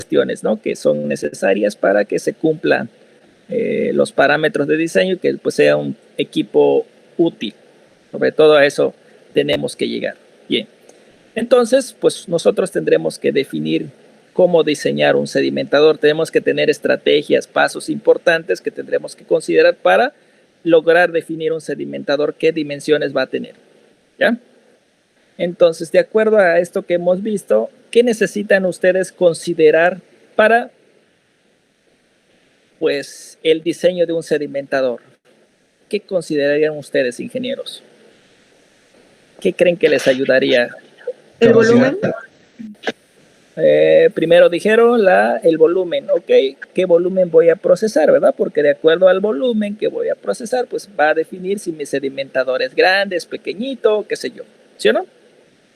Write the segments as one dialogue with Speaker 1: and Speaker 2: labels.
Speaker 1: cuestiones, ¿no?, que son necesarias para que se cumplan los parámetros de diseño y que pues sea un equipo útil. Sobre todo a eso tenemos que llegar. Bien, entonces pues nosotros tendremos que definir cómo diseñar un sedimentador. Tenemos que tener estrategias, pasos importantes que tendremos que considerar para lograr definir un sedimentador, qué dimensiones va a tener, ¿ya? Entonces, de acuerdo a esto que hemos visto, ¿qué necesitan ustedes considerar para pues el diseño de un sedimentador? ¿Qué considerarían ustedes, ingenieros? ¿Qué creen que les ayudaría?
Speaker 2: El volumen.
Speaker 1: Primero dijeron el volumen, ok, ¿qué volumen voy a procesar, verdad? Porque de acuerdo al volumen que voy a procesar, pues va a definir si mi sedimentador es grande, es pequeñito, qué sé yo, ¿sí o no?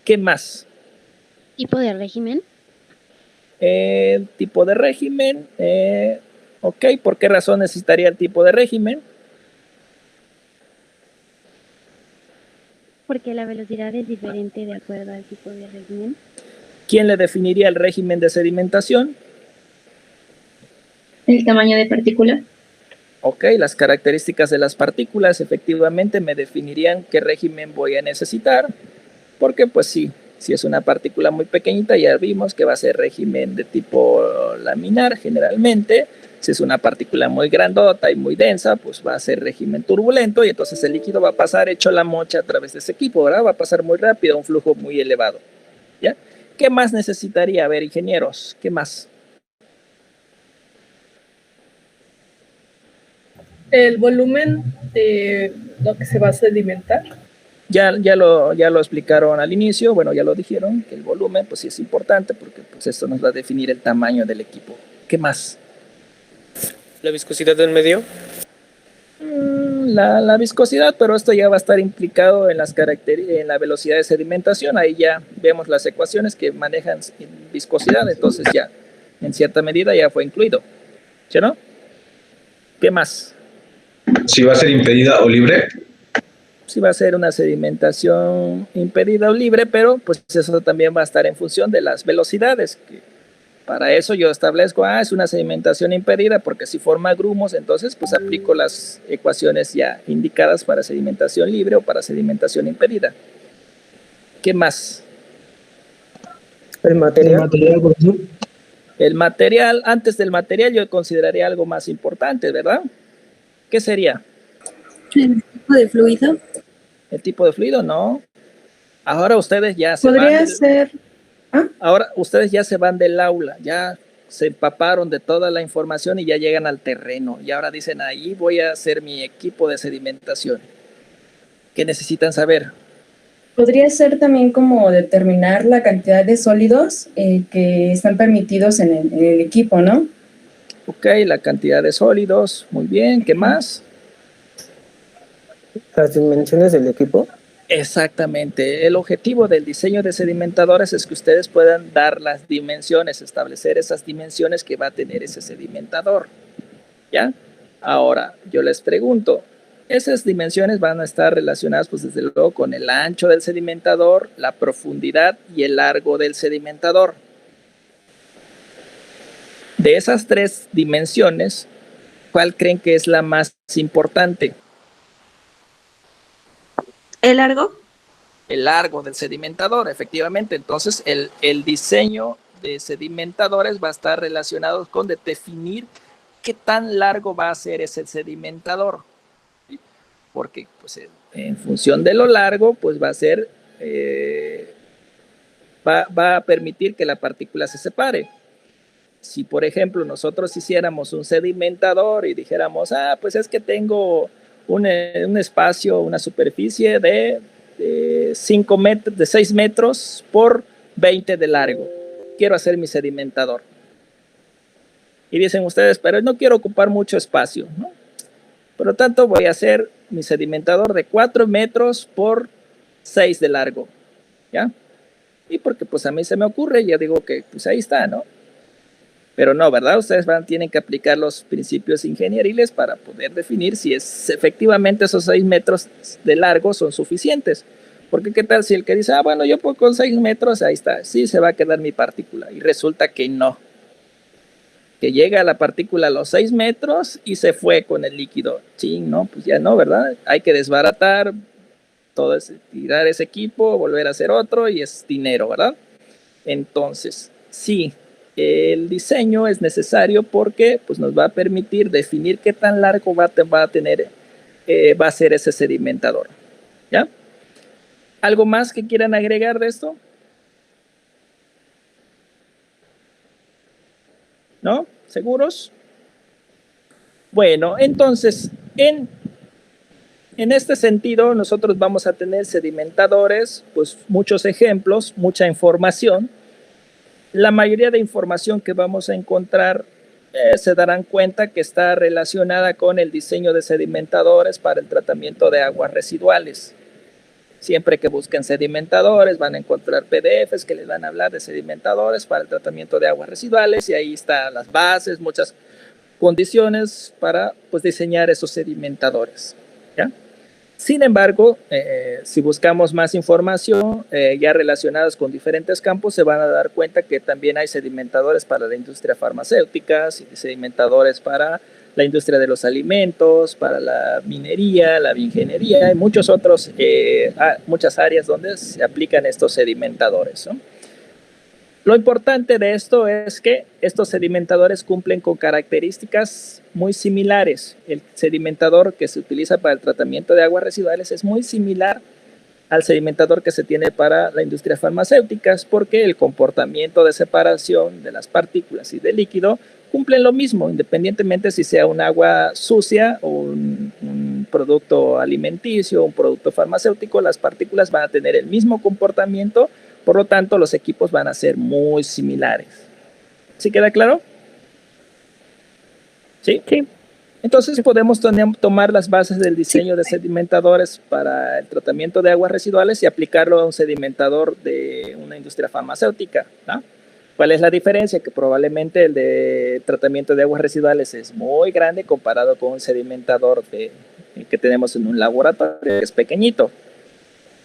Speaker 1: ¿Qué más?
Speaker 3: ¿Tipo de régimen?
Speaker 1: Tipo de régimen, ok, ¿por qué razón necesitaría el tipo de régimen?
Speaker 3: Porque la velocidad es diferente de acuerdo al tipo de régimen.
Speaker 1: ¿Quién le definiría el régimen de sedimentación?
Speaker 2: El tamaño de partícula.
Speaker 1: Ok, las características de las partículas efectivamente me definirían qué régimen voy a necesitar, porque pues sí, si es una partícula muy pequeñita ya vimos que va a ser régimen de tipo laminar generalmente. Si es una partícula muy grandota y muy densa, pues va a ser régimen turbulento y entonces el líquido va a pasar hecho la mocha a través de ese equipo, ¿verdad? Va a pasar muy rápido, un flujo muy elevado, ¿ya? ¿Qué más necesitaría? A ver, ingenieros, ¿qué más?
Speaker 4: El volumen de lo que se va a sedimentar.
Speaker 1: Ya lo explicaron al inicio, bueno, ya lo dijeron, que el volumen pues sí es importante porque pues esto nos va a definir el tamaño del equipo. ¿Qué más?
Speaker 5: ¿La viscosidad del medio?
Speaker 1: La viscosidad, pero esto ya va a estar implicado en en la velocidad de sedimentación. Ahí ya vemos las ecuaciones que manejan viscosidad, entonces ya en cierta medida ya fue incluido, ¿sí, no? ¿Qué más?
Speaker 6: Si va a ser impedida o libre.
Speaker 1: Si va a ser una sedimentación impedida o libre, pero pues eso también va a estar en función de las velocidades. Para eso yo establezco, es una sedimentación impedida porque si forma grumos, entonces pues aplico las ecuaciones ya indicadas para sedimentación libre o para sedimentación impedida. ¿Qué más?
Speaker 5: El material.
Speaker 1: El material, antes del material yo consideraría algo más importante, ¿verdad? ¿Qué sería?
Speaker 2: ¿El tipo de fluido?
Speaker 1: El tipo de fluido, no. Ahora ustedes ya se
Speaker 2: Podría ser...
Speaker 1: Ahora ustedes ya se van del aula, ya se empaparon de toda la información y ya llegan al terreno. Y ahora dicen, ahí voy a hacer mi equipo de sedimentación. ¿Qué necesitan saber?
Speaker 7: Podría ser también como determinar la cantidad de sólidos que están permitidos en el equipo, ¿no?
Speaker 1: Ok, la cantidad de sólidos, muy bien. ¿Qué más?
Speaker 5: Las dimensiones del equipo.
Speaker 1: Exactamente. El objetivo del diseño de sedimentadores es que ustedes puedan dar las dimensiones, establecer esas dimensiones que va a tener ese sedimentador. ¿Ya? Ahora, yo les pregunto, esas dimensiones van a estar relacionadas, pues desde luego, con el ancho del sedimentador, la profundidad y el largo del sedimentador. De esas tres dimensiones, ¿cuál creen que es la más importante?
Speaker 2: ¿El largo?
Speaker 1: El largo del sedimentador, efectivamente. Entonces, el diseño de sedimentadores va a estar relacionado con definir qué tan largo va a ser ese sedimentador. ¿Sí? Porque pues, en función de lo largo, pues va a ser, va a permitir que la partícula se separe. Si, por ejemplo, nosotros hiciéramos un sedimentador y dijéramos, pues es que tengo un espacio, una superficie de 6 metros por 20 de largo. Quiero hacer mi sedimentador. Y dicen ustedes, pero no quiero ocupar mucho espacio, ¿no? Por lo tanto, voy a hacer mi sedimentador de 4 metros por 6 de largo, ¿ya? Y porque pues a mí se me ocurre, ya digo que pues ahí está, ¿no? Pero no, ¿verdad? Ustedes tienen que aplicar los principios ingenieriles para poder definir si efectivamente esos 6 metros de largo son suficientes. Porque qué tal si el que dice, bueno, yo con 6 metros, ahí está, sí se va a quedar mi partícula. Y resulta que no. que llega la partícula a los 6 metros y se fue con el líquido. Sí, no, pues ya no, ¿verdad? Hay que desbaratar todo ese, tirar ese equipo, volver a hacer otro y es dinero, ¿verdad? Entonces, sí, el diseño es necesario porque pues, nos va a permitir definir qué tan largo va a ser ese sedimentador. ¿Ya? ¿Algo más que quieran agregar de esto? ¿No? ¿Seguros? Bueno, entonces, en este sentido, nosotros vamos a tener sedimentadores, pues muchos ejemplos, mucha información. La mayoría de información que vamos a encontrar se darán cuenta que está relacionada con el diseño de sedimentadores para el tratamiento de aguas residuales. Siempre que busquen sedimentadores van a encontrar PDFs que les van a hablar de sedimentadores para el tratamiento de aguas residuales y ahí están las bases, muchas condiciones para pues, diseñar esos sedimentadores. ¿Ya? Sin embargo, si buscamos más información ya relacionadas con diferentes campos, se van a dar cuenta que también hay sedimentadores para la industria farmacéutica, sedimentadores para la industria de los alimentos, para la minería, la bioingeniería y muchos otros, muchas áreas donde se aplican estos sedimentadores, ¿no? Lo importante de esto es que estos sedimentadores cumplen con características muy similares. El sedimentador que se utiliza para el tratamiento de aguas residuales es muy similar al sedimentador que se tiene para la industria farmacéutica, porque el comportamiento de separación de las partículas y del líquido cumplen lo mismo, independientemente si sea un agua sucia o un producto alimenticio, un producto farmacéutico, las partículas van a tener el mismo comportamiento. Por lo tanto, los equipos van a ser muy similares. ¿Sí queda claro? ¿Sí?
Speaker 3: Sí.
Speaker 1: Entonces podemos tomar las bases del diseño de sedimentadores para el tratamiento de aguas residuales y aplicarlo a un sedimentador de una industria farmacéutica, ¿no? ¿Cuál es la diferencia? Que probablemente el de tratamiento de aguas residuales es muy grande comparado con un sedimentador que tenemos en un laboratorio que es pequeñito.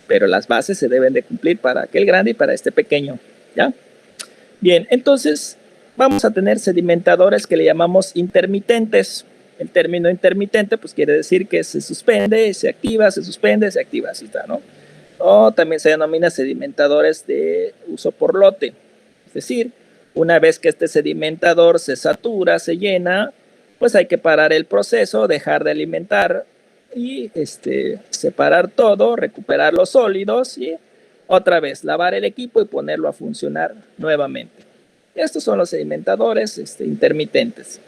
Speaker 1: Pero las bases se deben de cumplir para aquel grande y para este pequeño, ¿ya? Bien, entonces vamos a tener sedimentadores que le llamamos intermitentes. El término intermitente pues quiere decir que se suspende, se activa, se suspende, se activa, así está, ¿no? O también se denomina sedimentadores de uso por lote. Es decir, una vez que este sedimentador se satura, se llena, pues hay que parar el proceso, dejar de alimentar y separar todo, recuperar los sólidos y otra vez lavar el equipo y ponerlo a funcionar nuevamente. Estos son los sedimentadores intermitentes.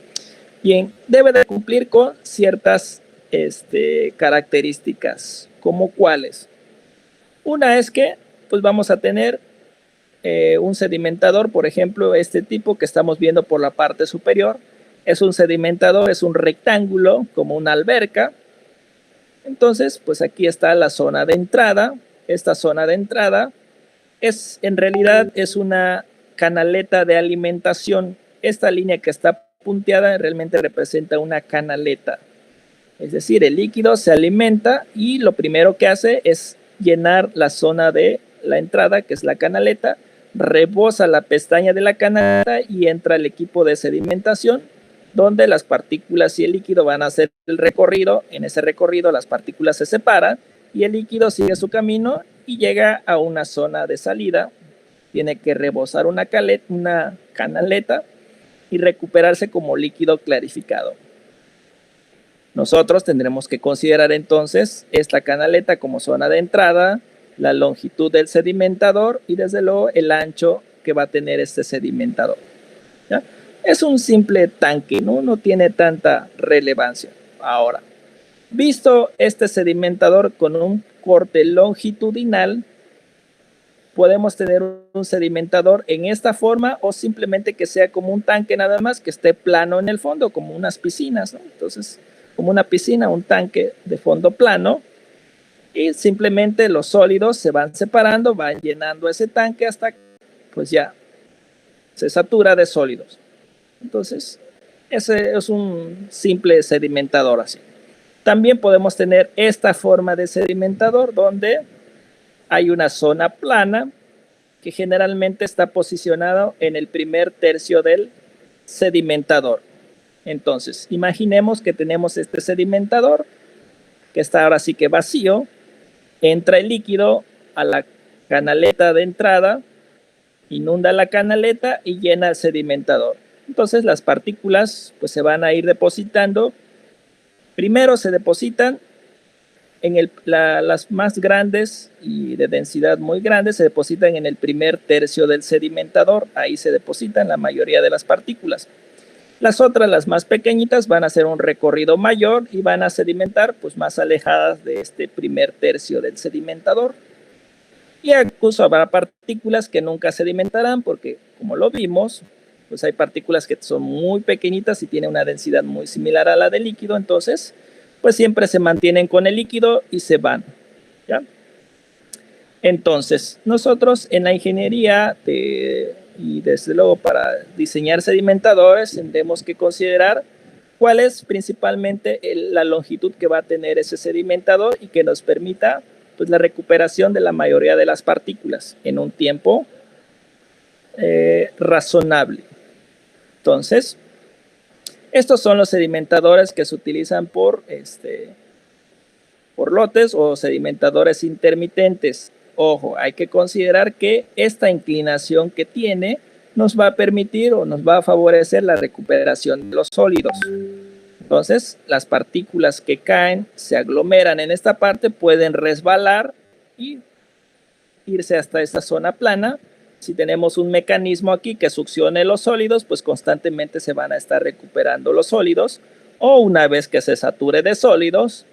Speaker 1: Bien, debe de cumplir con ciertas características, como cuáles. Una es que pues vamos a tener un sedimentador, por ejemplo, este tipo que estamos viendo por la parte superior. Es un sedimentador, es un rectángulo como una alberca. Entonces, pues aquí está la zona de entrada. Esta zona de entrada en realidad es una canaleta de alimentación. Esta línea que está punteada realmente representa una canaleta. Es decir, el líquido se alimenta y lo primero que hace es llenar la zona de la entrada, que es la canaleta, rebosa la pestaña de la canaleta y entra el equipo de sedimentación, donde las partículas y el líquido van a hacer el recorrido. En ese recorrido las partículas se separan y el líquido sigue su camino y llega a una zona de salida. Tiene que rebosar una canaleta y recuperarse como líquido clarificado. Nosotros tendremos que considerar entonces esta canaleta como zona de entrada, la longitud del sedimentador y desde luego el ancho que va a tener este sedimentador, ¿ya? Es un simple tanque, no tiene tanta relevancia. Ahora, visto este sedimentador con un corte longitudinal, podemos tener un sedimentador en esta forma o simplemente que sea como un tanque nada más, que esté plano en el fondo, como unas piscinas, ¿no? Entonces, como una piscina, un tanque de fondo plano, y simplemente los sólidos se van separando, van llenando ese tanque hasta pues ya se satura de sólidos. Entonces, ese es un simple sedimentador así. También podemos tener esta forma de sedimentador donde hay una zona plana que generalmente está posicionada en el primer tercio del sedimentador. Entonces, imaginemos que tenemos este sedimentador, que está ahora sí que vacío, entra el líquido a la canaleta de entrada, inunda la canaleta y llena el sedimentador. Entonces las partículas pues se van a ir depositando. Primero se depositan en las más grandes y de densidad muy grande, se depositan en el primer tercio del sedimentador. Ahí se depositan la mayoría de las partículas. Las otras, las más pequeñitas, van a hacer un recorrido mayor y van a sedimentar pues más alejadas de este primer tercio del sedimentador. Y incluso habrá partículas que nunca sedimentarán porque, como lo vimos, pues hay partículas que son muy pequeñitas y tienen una densidad muy similar a la del líquido. Entonces, pues siempre se mantienen con el líquido y se van, ¿ya? Entonces, nosotros en la ingeniería y desde luego para diseñar sedimentadores tenemos que considerar cuál es principalmente la longitud que va a tener ese sedimentador y que nos permita pues la recuperación de la mayoría de las partículas en un tiempo razonable. Entonces, estos son los sedimentadores que se utilizan por lotes o sedimentadores intermitentes. Ojo, hay que considerar que esta inclinación que tiene nos va a permitir o nos va a favorecer la recuperación de los sólidos. Entonces, las partículas que caen, se aglomeran en esta parte, pueden resbalar y irse hasta esta zona plana. Si tenemos un mecanismo aquí que succione los sólidos, pues constantemente se van a estar recuperando los sólidos. O una vez que se sature de sólidos,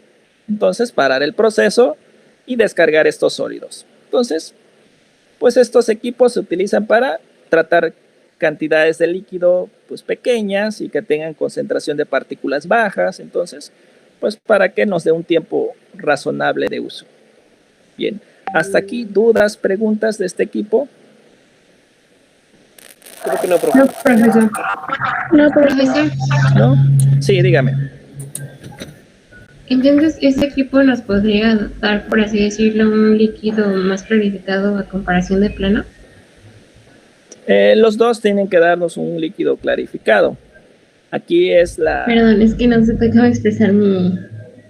Speaker 1: entonces parar el proceso y descargar estos sólidos. Entonces, pues estos equipos se utilizan para tratar cantidades de líquido pues pequeñas y que tengan concentración de partículas bajas. Entonces, pues para que nos dé un tiempo razonable de uso. Bien, hasta aquí, ¿dudas, preguntas de este equipo?
Speaker 5: Creo que no, profe.
Speaker 2: No, profesor. No, profesor.
Speaker 1: ¿No? Sí, dígame.
Speaker 2: Entonces, ¿este equipo nos podría dar, por así decirlo, un líquido más clarificado a comparación de plano?
Speaker 1: Los dos tienen que darnos un líquido clarificado. Aquí es la...
Speaker 2: Perdón, es que no sé cómo expresar mi...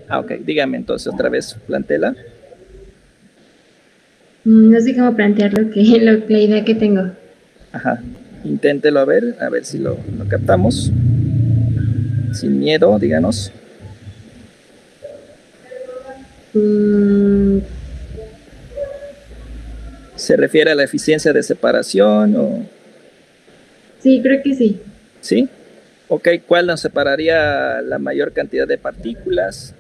Speaker 1: Ah, ok, dígame entonces otra vez, plantéla.
Speaker 2: No sé cómo plantear la idea que tengo.
Speaker 1: Ajá, inténtelo a ver si lo captamos. Sin miedo, díganos. ¿Se refiere a la eficiencia de separación o...?
Speaker 2: Sí, creo que sí.
Speaker 1: ¿Sí? Ok, ¿cuál nos separaría la mayor cantidad de partículas?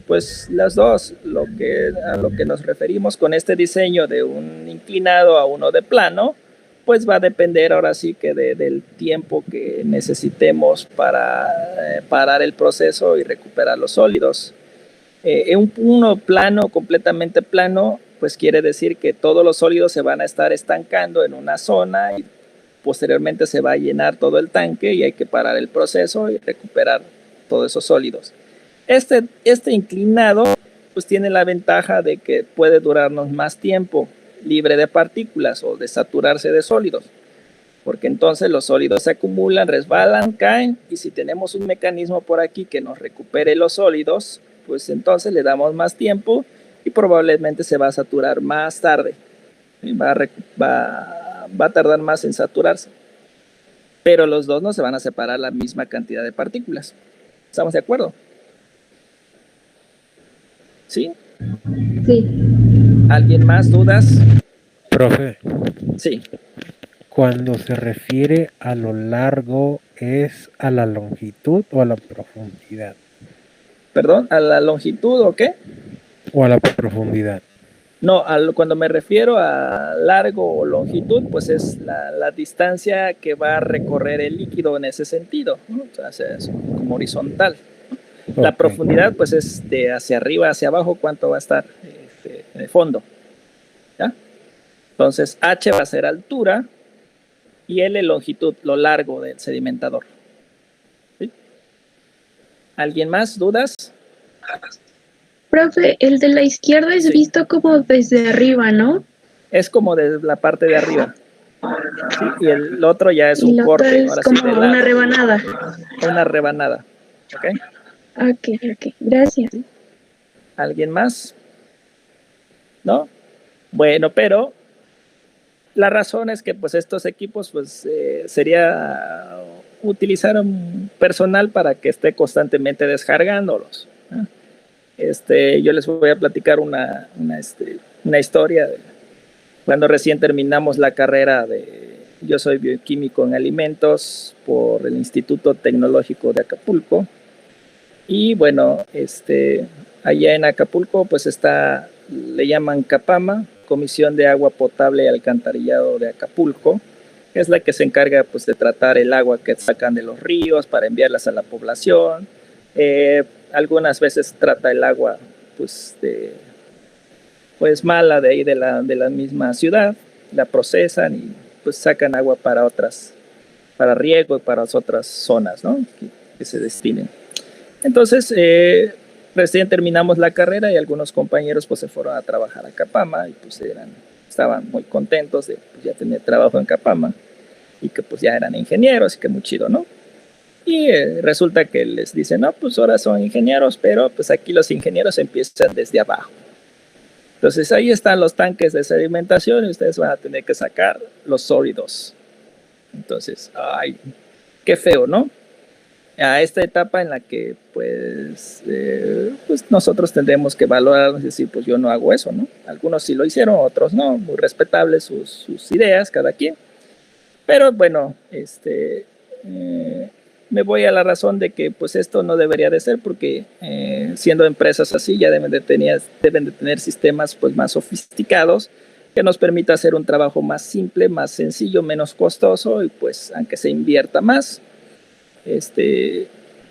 Speaker 1: Pues las dos, a lo que nos referimos con este diseño de un inclinado a uno de plano, pues va a depender ahora sí que del tiempo que necesitemos para parar el proceso y recuperar los sólidos. Uno plano, completamente plano, pues quiere decir que todos los sólidos se van a estar estancando en una zona y posteriormente se va a llenar todo el tanque y hay que parar el proceso y recuperar todos esos sólidos. Este inclinado pues tiene la ventaja de que puede durarnos más tiempo libre de partículas o de saturarse de sólidos, porque entonces los sólidos se acumulan, resbalan, caen, y si tenemos un mecanismo por aquí que nos recupere los sólidos, pues entonces le damos más tiempo y probablemente se va a saturar más tarde. Va a tardar más en saturarse. Pero los dos no se van a separar la misma cantidad de partículas. ¿Estamos de acuerdo? ¿Sí?
Speaker 2: Sí.
Speaker 1: ¿Alguien más? ¿Dudas?
Speaker 8: Profe,
Speaker 1: Sí.
Speaker 8: cuando se refiere a lo largo, ¿es a la longitud o a la profundidad?
Speaker 1: ¿Perdón? ¿A la longitud o qué?
Speaker 8: ¿O a la profundidad?
Speaker 1: No, cuando me refiero a largo o longitud, pues es la distancia que va a recorrer el líquido en ese sentido, ¿no? O sea, es como horizontal. La
Speaker 8: Ok.
Speaker 1: profundidad, pues es de hacia arriba, hacia abajo, cuánto va a estar en el fondo. ¿Ya? Entonces, H va a ser altura y L longitud, lo largo del sedimentador. ¿Sí? ¿Alguien más? ¿Dudas?
Speaker 9: Profe, el de la izquierda es
Speaker 1: Sí.
Speaker 9: visto como desde arriba, ¿no?
Speaker 1: Es como de la parte de arriba. ¿sí? Y el otro ya es
Speaker 4: Y
Speaker 1: un
Speaker 4: la
Speaker 1: corte.
Speaker 4: otra es
Speaker 1: Ahora sí,
Speaker 4: como
Speaker 1: de
Speaker 4: una
Speaker 1: lado,
Speaker 4: rebanada.
Speaker 1: una rebanada. ¿Ok?
Speaker 4: Ok, gracias.
Speaker 1: ¿Alguien más? ¿No? Bueno, pero la razón es que pues estos equipos pues sería utilizar un personal para que esté constantemente descargándolos, ¿no? Yo les voy a platicar una historia de cuando recién terminamos la carrera yo soy bioquímico en alimentos por el Instituto Tecnológico de Acapulco. Y bueno, allá en Acapulco pues le llaman CAPAMA, Comisión de Agua Potable y Alcantarillado de Acapulco, que es la que se encarga pues de tratar el agua que sacan de los ríos para enviarlas a la población. Algunas veces trata el agua pues mala de ahí de la misma ciudad, la procesan y pues sacan agua para riego y para las otras zonas, ¿no? que se destinen. Entonces, recién terminamos la carrera y algunos compañeros pues se fueron a trabajar a Capama y pues estaban muy contentos de pues, ya tener trabajo en Capama y que pues ya eran ingenieros y que muy chido, ¿no? Y resulta que les dicen, no, pues ahora son ingenieros, pero pues aquí los ingenieros empiezan desde abajo. Entonces ahí están los tanques de sedimentación y ustedes van a tener que sacar los sólidos. Entonces, ay, qué feo, ¿no? A esta etapa en la que pues nosotros tendremos que valorar, es decir, pues yo no hago eso, ¿no? Algunos sí lo hicieron, otros no, muy respetables sus ideas, cada quien. Pero bueno, me voy a la razón de que pues esto no debería de ser porque siendo empresas así ya deben de tener sistemas pues más sofisticados que nos permita hacer un trabajo más simple, más sencillo, menos costoso y pues aunque se invierta más, que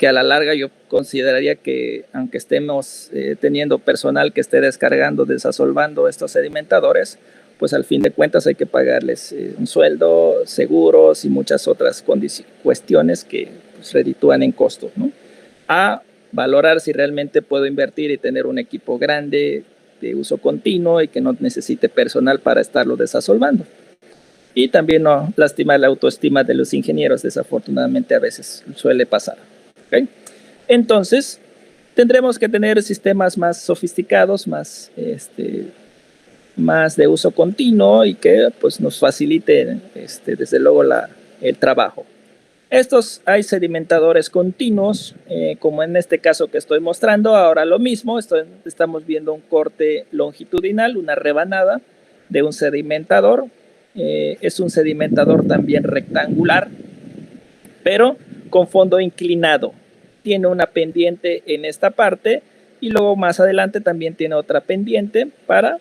Speaker 1: a la larga yo consideraría que aunque estemos teniendo personal que esté descargando, desasolvando estos sedimentadores, pues al fin de cuentas hay que pagarles un sueldo, seguros y muchas otras cuestiones que pues, reditúan en costos, ¿no? A valorar si realmente puedo invertir y tener un equipo grande de uso continuo y que no necesite personal para estarlo desasolvando. Y también no lastimar la autoestima de los ingenieros, desafortunadamente a veces suele pasar. ¿Okay? Entonces, tendremos que tener sistemas más sofisticados, más de uso continuo y que pues, nos facilite desde luego el trabajo. Hay sedimentadores continuos, como en este caso que estoy mostrando, ahora lo mismo, estamos viendo un corte longitudinal, una rebanada de un sedimentador. Es un sedimentador también rectangular, pero con fondo inclinado. Tiene una pendiente en esta parte y luego más adelante también tiene otra pendiente para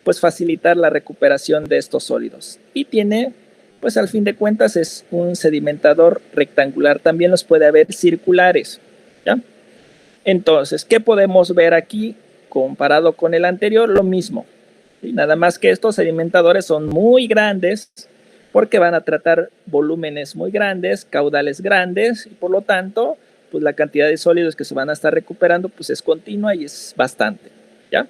Speaker 1: pues, facilitar la recuperación de estos sólidos. Y tiene, pues al fin de cuentas, es un sedimentador rectangular. También los puede haber circulares, ¿ya? Entonces, ¿qué podemos ver aquí comparado con el anterior? Lo mismo. Y nada más que estos sedimentadores son muy grandes porque van a tratar volúmenes muy grandes, caudales grandes y por lo tanto pues la cantidad de sólidos que se van a estar recuperando pues es continua y es bastante, ¿ya?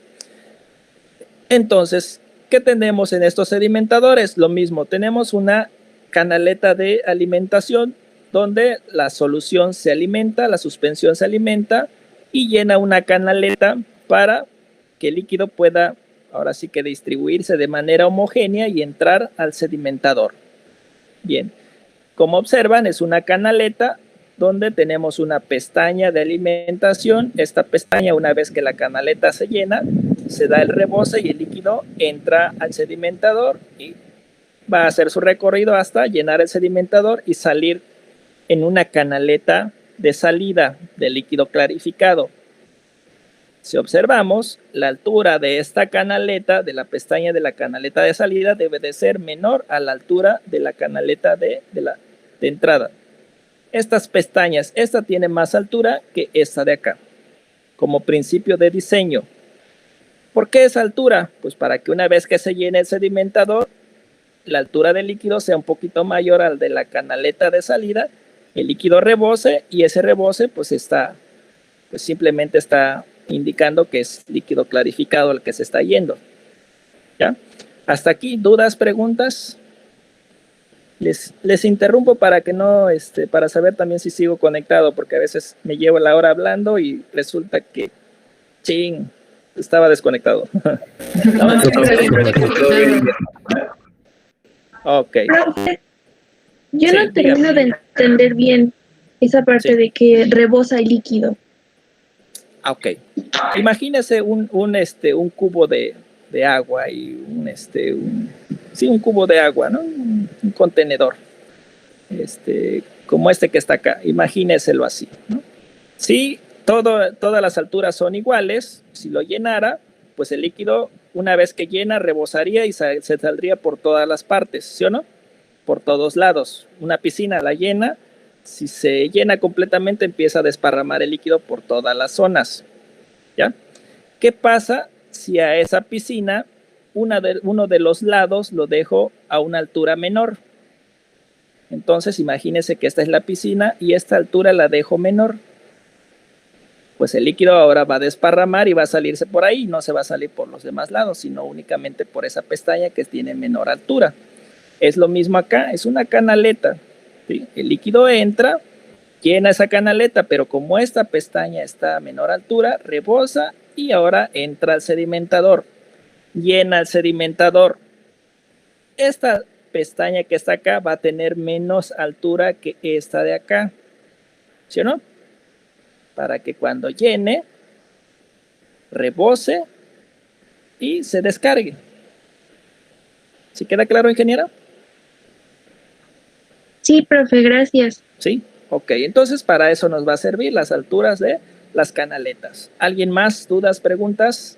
Speaker 1: Entonces, ¿qué tenemos en estos sedimentadores? Lo mismo, tenemos una canaleta de alimentación donde la solución se alimenta, la suspensión se alimenta y llena una canaleta para que el líquido pueda ahora sí que distribuirse de manera homogénea y entrar al sedimentador. Bien, como observan es una canaleta donde tenemos una pestaña de alimentación. Esta pestaña, una vez que la canaleta se llena, se da el rebose y el líquido entra al sedimentador y va a hacer su recorrido hasta llenar el sedimentador y salir en una canaleta de salida de líquido clarificado. Si observamos, la altura de esta canaleta, de la pestaña de la canaleta de salida, debe de ser menor a la altura de la canaleta de entrada. Estas pestañas, esta tiene más altura que esta de acá, como principio de diseño. ¿Por qué esa altura? Pues para que una vez que se llene el sedimentador, la altura del líquido sea un poquito mayor al de la canaleta de salida, el líquido rebose y ese rebose pues simplemente está indicando que es líquido clarificado el que se está yendo. ¿Ya? Hasta aquí, ¿dudas, preguntas? Les interrumpo para que no, para saber también si sigo conectado, porque a veces me llevo la hora hablando y resulta que, ching, estaba desconectado.
Speaker 2: No, sí,
Speaker 1: Ok.
Speaker 9: Profe, yo
Speaker 1: Sí,
Speaker 9: no termino
Speaker 1: dígame.
Speaker 9: de entender bien esa parte
Speaker 1: Sí.
Speaker 9: de que rebosa el líquido.
Speaker 1: Ok. Imagínese un cubo de agua y un cubo de agua, ¿no? Un contenedor. Como este que está acá. Imagíneselo así, ¿no? Si todas las alturas son iguales, si lo llenara, pues el líquido, una vez que llena, rebosaría y se saldría por todas las partes, ¿sí o no? Por todos lados. Una piscina la llena, si se llena completamente, empieza a desparramar el líquido por todas las zonas, ¿ya? ¿Qué pasa si a esa piscina uno de los lados lo dejo a una altura menor? Entonces, imagínense que esta es la piscina y esta altura la dejo menor. Pues el líquido ahora va a desparramar y va a salirse por ahí, no se va a salir por los demás lados, sino únicamente por esa pestaña que tiene menor altura. Es lo mismo acá, es una canaleta, ¿sí? El líquido entra, llena esa canaleta, pero como esta pestaña está a menor altura, rebosa y ahora entra al sedimentador, llena el sedimentador. Esta pestaña que está acá va a tener menos altura que esta de acá, ¿sí o no? Para que cuando llene, rebose y se descargue. ¿Sí queda claro, ingeniera?
Speaker 9: Sí, profe, gracias.
Speaker 1: Sí, ok. Entonces para eso nos va a servir las alturas de las canaletas. ¿Alguien más? ¿Dudas, preguntas?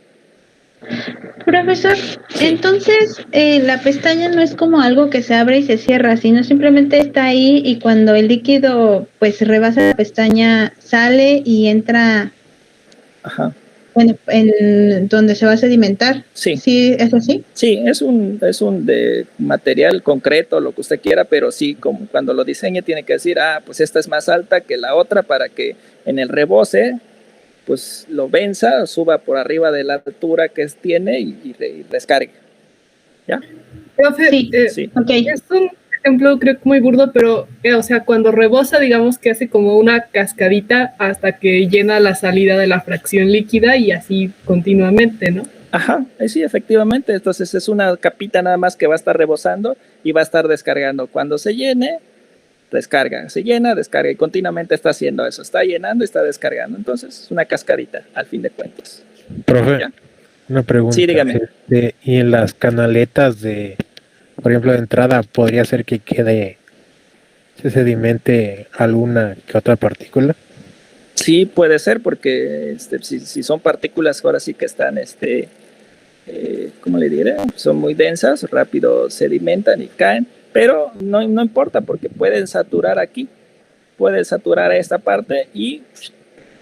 Speaker 10: Profesor, entonces la pestaña no es como algo que se abre y se cierra, sino simplemente está ahí y cuando el líquido pues rebasa la pestaña sale y entra
Speaker 1: Ajá.
Speaker 10: en donde se va a sedimentar.
Speaker 1: Sí.
Speaker 10: ¿Sí es así?
Speaker 1: Sí, es un de material concreto, lo que usted quiera, pero sí, como cuando lo diseñe tiene que decir, pues esta es más alta que la otra para que en el rebose pues lo venza, suba por arriba de la altura que tiene y descargue. ¿Ya?
Speaker 4: Profe,
Speaker 10: Sí,
Speaker 1: Sí.
Speaker 10: okay.
Speaker 4: Es un ejemplo creo que muy burdo, pero o sea, cuando rebosa, digamos que hace como una cascadita hasta que llena la salida de la fracción líquida y así continuamente, ¿no?
Speaker 1: Ajá, sí, efectivamente. Entonces es una capita nada más que va a estar rebosando y va a estar descargando. Cuando se llene, descarga, se llena, descarga y continuamente está haciendo eso, está llenando y está descargando. Entonces es una cascadita al fin de cuentas.
Speaker 8: Profe,
Speaker 1: ¿Ya?
Speaker 8: una pregunta.
Speaker 1: Sí, dígame.
Speaker 8: Y en las canaletas por ejemplo, de entrada, ¿podría ser que se sedimente alguna que otra partícula?
Speaker 1: Sí, puede ser porque si son partículas ahora sí que están, ¿cómo le diré? Son muy densas, rápido sedimentan y caen, pero no importa porque pueden saturar aquí, pueden saturar a esta parte y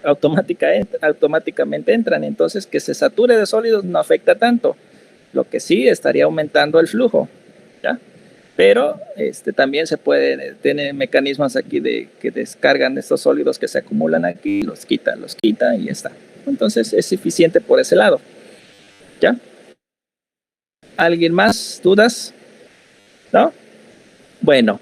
Speaker 1: automáticamente entran. Entonces, que se sature de sólidos no afecta tanto. Lo que sí estaría aumentando el flujo, ¿ya? Pero también se puede tener mecanismos aquí que descargan estos sólidos que se acumulan aquí, los quita y ya está. Entonces es eficiente por ese lado. ¿Ya? ¿Alguien más? ¿Dudas? ¿No? Bueno,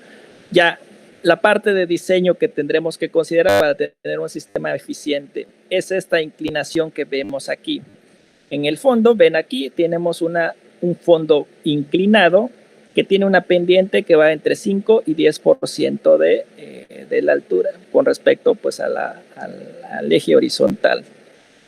Speaker 1: ya la parte de diseño que tendremos que considerar para tener un sistema eficiente es esta inclinación que vemos aquí. En el fondo, ven aquí, tenemos un fondo inclinado que tiene una pendiente que va entre 5 y 10% de la altura con respecto pues, al eje horizontal.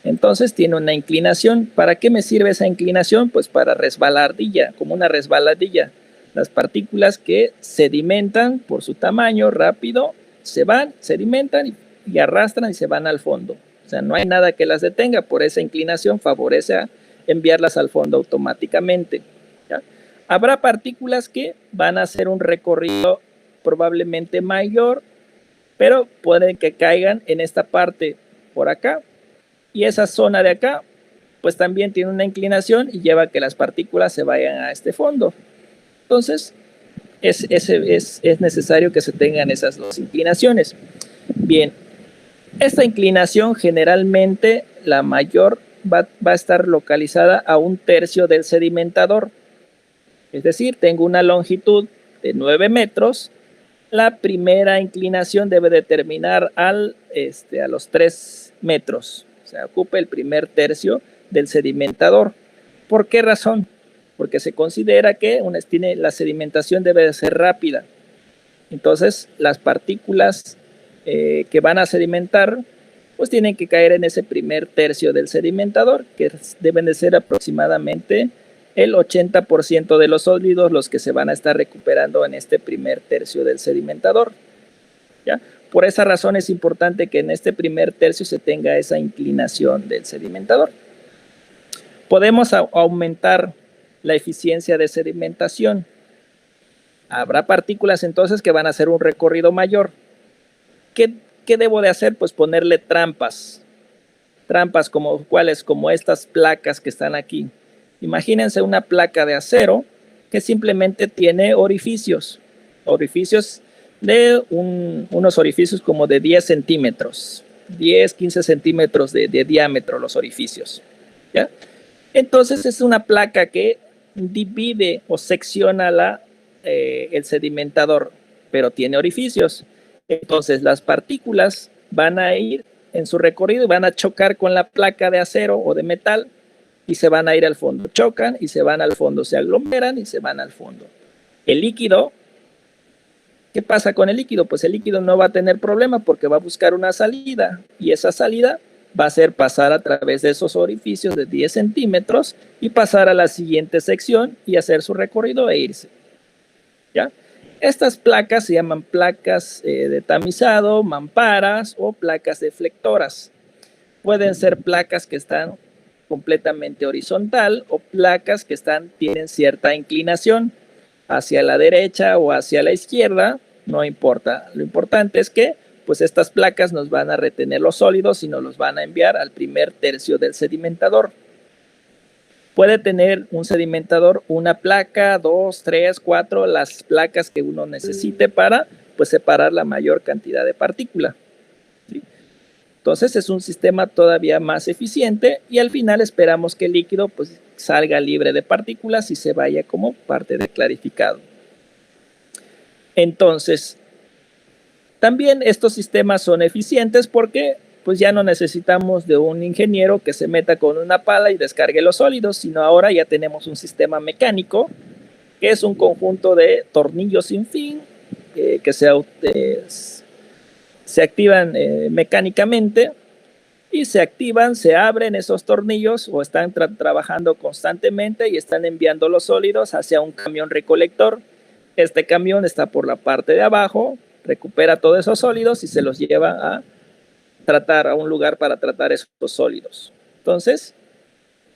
Speaker 1: Entonces tiene una inclinación. ¿Para qué me sirve esa inclinación? Pues para resbaladilla, como una resbaladilla. Las partículas que sedimentan por su tamaño rápido, se van, sedimentan y arrastran y se van al fondo. O sea, no hay nada que las detenga, por esa inclinación favorece a enviarlas al fondo automáticamente. ¿Ya? Habrá partículas que van a hacer un recorrido probablemente mayor, pero pueden que caigan en esta parte por acá, y esa zona de acá, pues también tiene una inclinación y lleva a que las partículas se vayan a este fondo. Entonces, es necesario que se tengan esas dos inclinaciones. Bien, esta inclinación generalmente la mayor va a estar localizada a 1/3 del sedimentador. Es decir, tengo una longitud de 9 metros, la primera inclinación debe determinar a los 3 metros. O sea, ocupa el primer tercio del sedimentador. ¿Por qué razón? Porque se considera que la sedimentación debe de ser rápida. Entonces, las partículas que van a sedimentar, pues tienen que caer en ese primer tercio del sedimentador, que deben de ser aproximadamente el 80% de los sólidos los que se van a estar recuperando en este primer tercio del sedimentador. ¿Ya? Por esa razón es importante que en este primer tercio se tenga esa inclinación del sedimentador. Podemos aumentar la eficiencia de sedimentación. Habrá partículas entonces que van a hacer un recorrido mayor. ¿Qué debo de hacer? Pues ponerle trampas. Trampas ¿cuáles? Como estas placas que están aquí. Imagínense una placa de acero que simplemente tiene orificios. Orificios de unos orificios como de 10 centímetros. 10, 15 centímetros de diámetro los orificios. ¿Ya? Entonces es una placa que divide o secciona el sedimentador, pero tiene orificios. Entonces las partículas van a ir en su recorrido y van a chocar con la placa de acero o de metal y se van a ir al fondo. Chocan y se van al fondo, se aglomeran y se van al fondo. El líquido, ¿qué pasa con el líquido? Pues el líquido no va a tener problema porque va a buscar una salida y esa salida va a ser pasar a través de esos orificios de 10 centímetros y pasar a la siguiente sección y hacer su recorrido e irse. ¿Ya? Estas placas se llaman placas de tamizado, mamparas o placas deflectoras. Pueden ser placas que están completamente horizontal o placas que tienen cierta inclinación hacia la derecha o hacia la izquierda, no importa. Lo importante es que pues estas placas nos van a retener los sólidos y nos los van a enviar al primer tercio del sedimentador. Puede tener un sedimentador una placa, 2, 3, 4, las placas que uno necesite para pues separar la mayor cantidad de partícula. ¿Sí? Entonces es un sistema todavía más eficiente y al final esperamos que el líquido pues salga libre de partículas y se vaya como parte del clarificado. Entonces, también estos sistemas son eficientes porque pues ya no necesitamos de un ingeniero que se meta con una pala y descargue los sólidos, sino ahora ya tenemos un sistema mecánico que es un conjunto de tornillos sin fin que se activan mecánicamente y se abren esos tornillos o están trabajando constantemente y están enviando los sólidos hacia un camión recolector. Este camión está por la parte de abajo, recupera todos esos sólidos y se los lleva a un lugar para tratar esos sólidos. Entonces,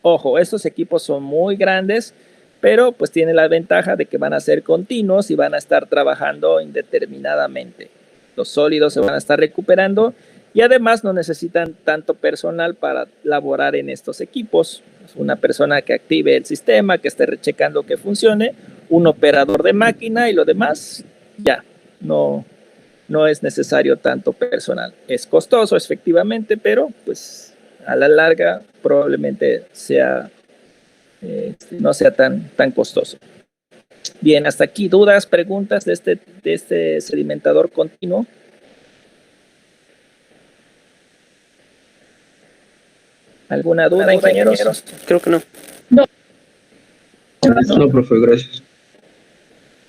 Speaker 1: ojo, estos equipos son muy grandes, pero pues tienen la ventaja de que van a ser continuos y van a estar trabajando indeterminadamente. Los sólidos se van a estar recuperando y además no necesitan tanto personal para laborar en estos equipos. Una persona que active el sistema, que esté rechecando que funcione, un operador de máquina y lo demás ya no es necesario tanto personal. Es costoso efectivamente, pero pues a la larga probablemente no sea tan costoso. Bien, hasta aquí dudas, preguntas de este sedimentador continuo. ¿Alguna duda, ingenieros?
Speaker 5: Creo que no.
Speaker 6: No, profe, gracias.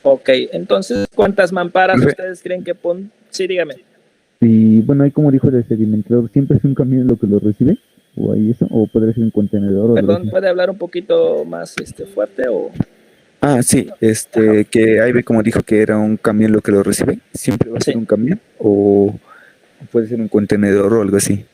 Speaker 1: Ok, entonces, ¿cuántas mamparas ustedes creen que Sí, dígame.
Speaker 11: Y bueno, ahí como dijo el sedimentador, ¿siempre es un camión lo que lo recibe? ¿O hay eso? ¿O podría ser un contenedor?
Speaker 1: Perdón, ¿puede hablar un poquito más fuerte o...?
Speaker 11: Sí, que ahí ve como dijo que era un camión lo que lo recibe. ¿Siempre va a ser un camión? ¿O puede ser un contenedor o algo así?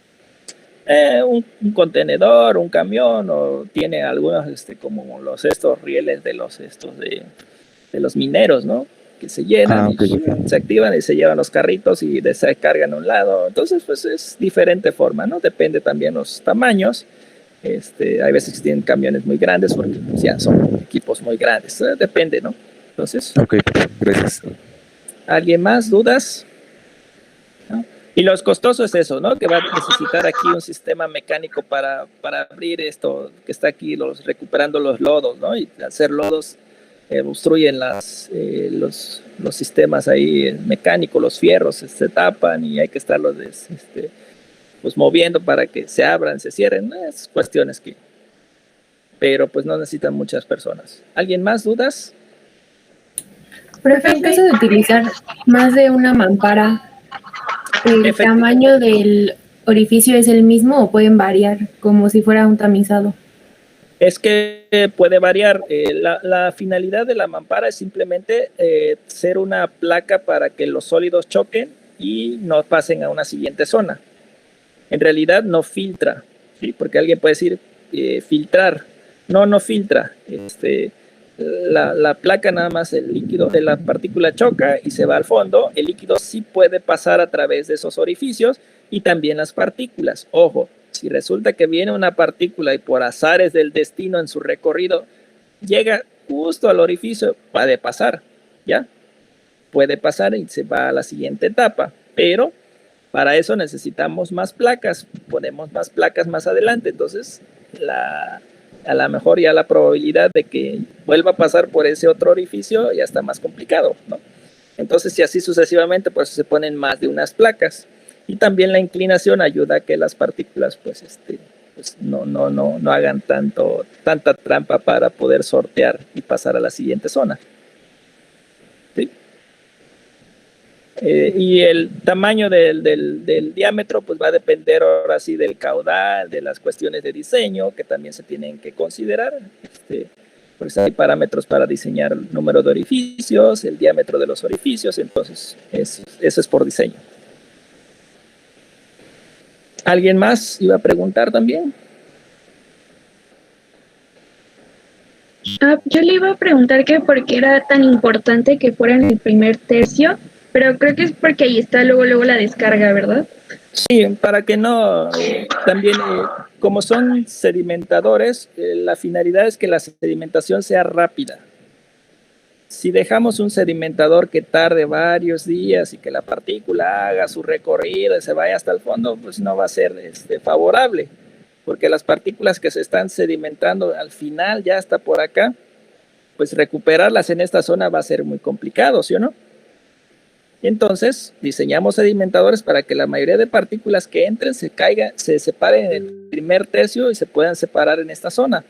Speaker 1: Un contenedor, un camión, o tiene algunos como estos rieles de los mineros, ¿no? Que se llenan, se activan y se llevan los carritos y se cargan a un lado. Entonces, pues es diferente forma, ¿no? Depende también los tamaños. Hay veces que tienen camiones muy grandes porque pues, ya son equipos muy grandes. Depende, ¿no? Entonces.
Speaker 11: Ok, gracias.
Speaker 1: ¿Alguien más? ¿Dudas? ¿No? Y lo costoso es eso, ¿no? Que va a necesitar aquí un sistema mecánico para abrir esto que está aquí, recuperando los lodos, ¿no? Y hacer lodos obstruyen los sistemas ahí mecánicos, los fierros se tapan y hay que estarlos pues moviendo para que se abran, se cierren, esas cuestiones que, pero pues no necesitan muchas personas. ¿Alguien más? ¿Dudas?
Speaker 12: Profe, en caso de utilizar más de una mampara, ¿el tamaño del orificio es el mismo o pueden variar como si fuera un tamizado?
Speaker 1: Es que puede variar. La finalidad de la mampara es simplemente ser una placa para que los sólidos choquen y no pasen a una siguiente zona. En realidad no filtra, ¿sí? Porque alguien puede decir filtrar. No filtra. La placa nada más, el líquido de la partícula choca y se va al fondo. El líquido sí puede pasar a través de esos orificios y también las partículas. Ojo, si resulta que viene una partícula y por azares del destino en su recorrido llega justo al orificio, puede pasar, ¿ya? Puede pasar y se va a la siguiente etapa, pero para eso necesitamos más placas, ponemos más placas más adelante, entonces a lo mejor ya la probabilidad de que vuelva a pasar por ese otro orificio ya está más complicado, ¿no? Entonces, y así sucesivamente, pues se ponen más de unas placas. Y también la inclinación ayuda a que las partículas pues no hagan tanta trampa para poder sortear y pasar a la siguiente zona. ¿Sí? Y el tamaño del diámetro pues va a depender ahora sí del caudal, de las cuestiones de diseño que también se tienen que considerar. Pues hay parámetros para diseñar el número de orificios, el diámetro de los orificios, entonces eso es por diseño. ¿Alguien más iba a preguntar también?
Speaker 9: Yo le iba a preguntar que por qué era tan importante que fuera en el primer tercio, pero creo que es porque ahí está luego la descarga, ¿verdad?
Speaker 1: Sí, para que no, también como son sedimentadores, la finalidad es que la sedimentación sea rápida. Si dejamos un sedimentador que tarde varios días y que la partícula haga su recorrido y se vaya hasta el fondo, pues no va a ser favorable, porque las partículas que se están sedimentando al final, ya hasta por acá, pues recuperarlas en esta zona va a ser muy complicado, ¿sí o no? Y entonces diseñamos sedimentadores para que la mayoría de partículas que entren se separen en el primer tercio y se puedan separar en esta zona,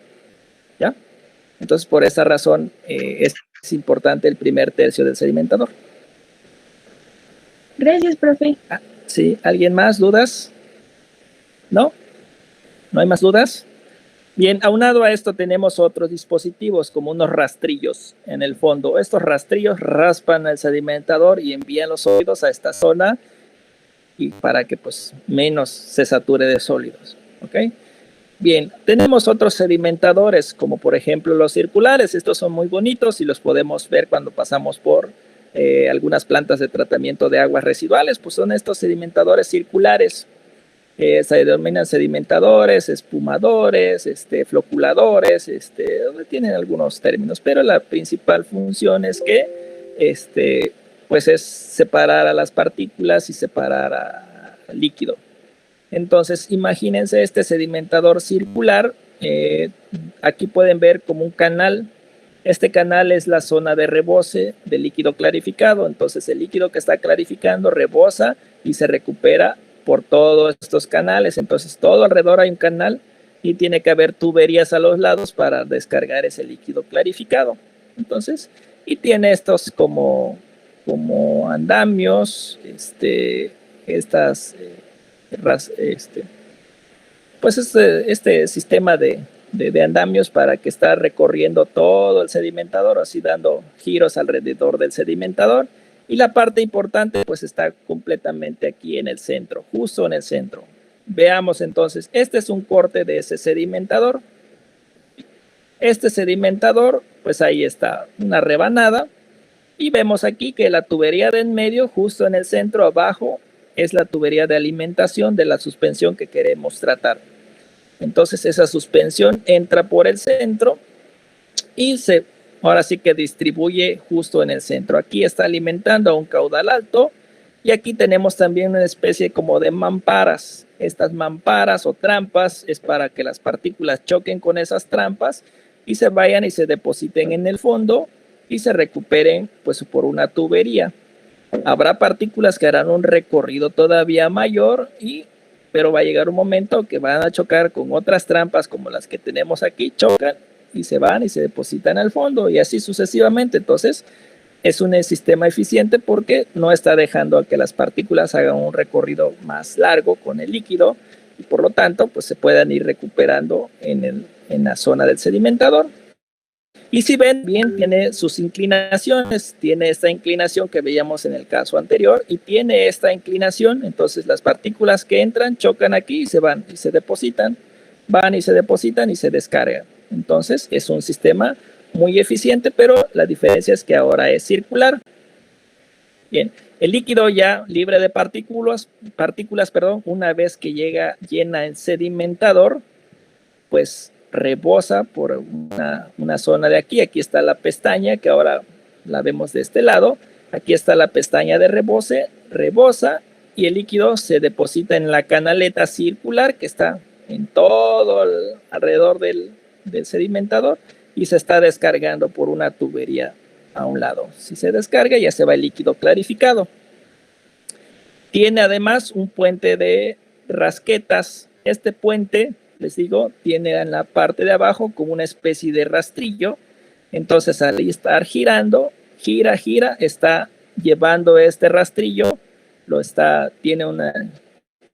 Speaker 1: ¿ya? Entonces por esa razón es importante el primer tercio del sedimentador.
Speaker 9: Gracias, profe.
Speaker 1: Sí, ¿alguien más? ¿Dudas? ¿No? ¿No hay más dudas? Bien, aunado a esto tenemos otros dispositivos como unos rastrillos en el fondo. Estos rastrillos raspan el sedimentador y envían los sólidos a esta zona y para que pues menos se sature de sólidos, ¿ok? Bien, tenemos otros sedimentadores como por ejemplo los circulares. Estos son muy bonitos y los podemos ver cuando pasamos por algunas plantas de tratamiento de aguas residuales, pues son estos sedimentadores circulares. Se denominan sedimentadores, espumadores, floculadores, tienen algunos términos, pero la principal función es que pues es separar a las partículas y separar al líquido. Entonces, imagínense este sedimentador circular. Aquí pueden ver como un canal. Este canal es la zona de rebose del líquido clarificado. Entonces, el líquido que está clarificando rebosa y se recupera por todos estos canales. Entonces, todo alrededor hay un canal y tiene que haber tuberías a los lados para descargar ese líquido clarificado. Entonces, y tiene estos como andamios, pues este sistema de andamios para que está recorriendo todo el sedimentador, así dando giros alrededor del sedimentador. Y la parte importante pues está completamente aquí en el centro, justo en el centro. Veamos entonces, este es un corte de ese sedimentador. Este sedimentador, pues ahí está una rebanada. Y vemos aquí que la tubería de en medio, justo en el centro abajo, es la tubería de alimentación de la suspensión que queremos tratar. Entonces esa suspensión entra por el centro y ahora sí que distribuye justo en el centro. Aquí está alimentando a un caudal alto y aquí tenemos también una especie como de mamparas. Estas mamparas o trampas es para que las partículas choquen con esas trampas y se vayan y se depositen en el fondo y se recuperen pues por una tubería. Habrá partículas que harán un recorrido todavía mayor, pero va a llegar un momento que van a chocar con otras trampas como las que tenemos aquí, chocan y se van y se depositan al fondo y así sucesivamente. Entonces es un sistema eficiente porque no está dejando a que las partículas hagan un recorrido más largo con el líquido y por lo tanto pues se puedan ir recuperando en la zona del sedimentador. Y si ven bien, tiene sus inclinaciones, tiene esta inclinación que veíamos en el caso anterior y tiene esta inclinación. Entonces las partículas que entran chocan aquí y se van y se depositan, van y se depositan y se descargan. Entonces es un sistema muy eficiente, pero la diferencia es que ahora es circular. Bien, el líquido ya libre de partículas, una vez que llena el sedimentador, pues rebosa por una zona de aquí. Aquí está la pestaña que ahora la vemos de este lado. Aquí está la pestaña de rebose, rebosa y el líquido se deposita en la canaleta circular que está en todo alrededor del sedimentador y se está descargando por una tubería a un lado. Si se descarga ya se va el líquido clarificado. Tiene además un puente de rasquetas. Este puente, les digo, tiene en la parte de abajo como una especie de rastrillo. Entonces al estar girando, gira, está llevando este rastrillo, tiene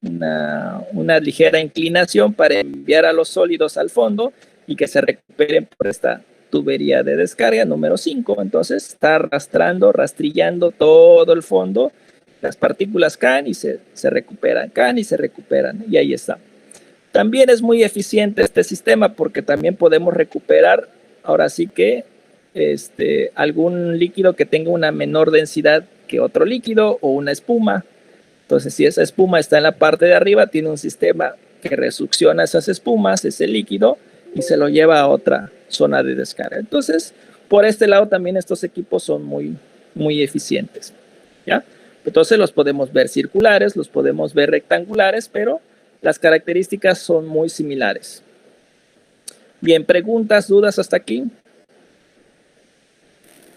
Speaker 1: una ligera inclinación para enviar a los sólidos al fondo y que se recuperen por esta tubería de descarga número 5. Entonces está rastrillando todo el fondo. Las partículas caen y se recuperan, y ahí está. También es muy eficiente este sistema porque también podemos recuperar, ahora sí que, algún líquido que tenga una menor densidad que otro líquido o una espuma. Entonces, si esa espuma está en la parte de arriba, tiene un sistema que resucciona esas espumas, ese líquido, y se lo lleva a otra zona de descarga. Entonces, por este lado también estos equipos son muy, muy eficientes, ¿ya? Entonces los podemos ver circulares, los podemos ver rectangulares, pero las características son muy similares. Bien, preguntas, dudas hasta aquí.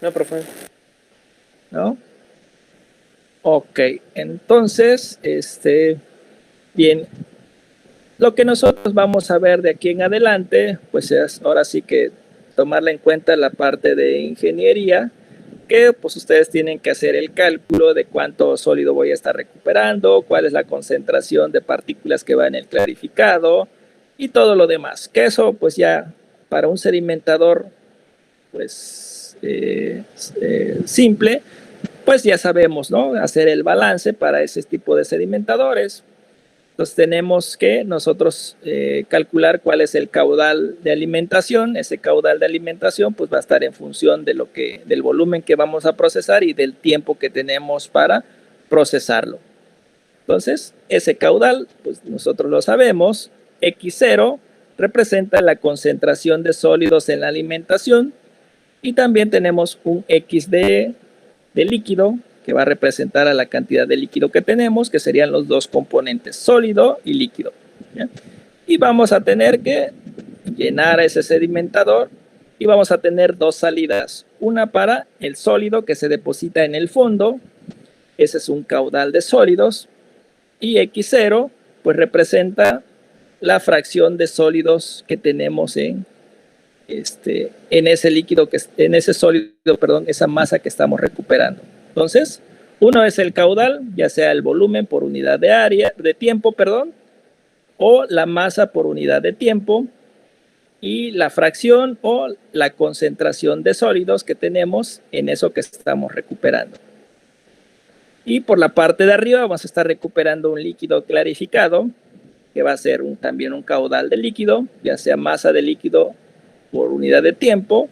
Speaker 5: No, profe.
Speaker 1: ¿No? Ok, entonces, bien, lo que nosotros vamos a ver de aquí en adelante, pues es ahora sí que tomarla en cuenta la parte de ingeniería, que pues ustedes tienen que hacer el cálculo de cuánto sólido voy a estar recuperando, cuál es la concentración de partículas que va en el clarificado y todo lo demás. Que eso pues ya para un sedimentador pues simple, pues ya sabemos, ¿no? Hacer el balance para ese tipo de sedimentadores. Entonces tenemos que nosotros calcular cuál es el caudal de alimentación. Ese caudal de alimentación pues va a estar en función de del volumen que vamos a procesar y del tiempo que tenemos para procesarlo. Entonces ese caudal pues nosotros lo sabemos. X0 representa la concentración de sólidos en la alimentación y también tenemos un XD de líquido que va a representar a la cantidad de líquido que tenemos, que serían los dos componentes, sólido y líquido, ¿ya? Y vamos a tener que llenar ese sedimentador y vamos a tener dos salidas. Una para el sólido que se deposita en el fondo, ese es un caudal de sólidos, y X0 pues representa la fracción de sólidos que tenemos en ese líquido, en ese sólido, perdón, esa masa que estamos recuperando. Entonces, uno es el caudal, ya sea el volumen por unidad de tiempo, o la masa por unidad de tiempo, y la fracción o la concentración de sólidos que tenemos en eso que estamos recuperando. Y por la parte de arriba vamos a estar recuperando un líquido clarificado, que va a ser también un caudal de líquido, ya sea masa de líquido por unidad de tiempo,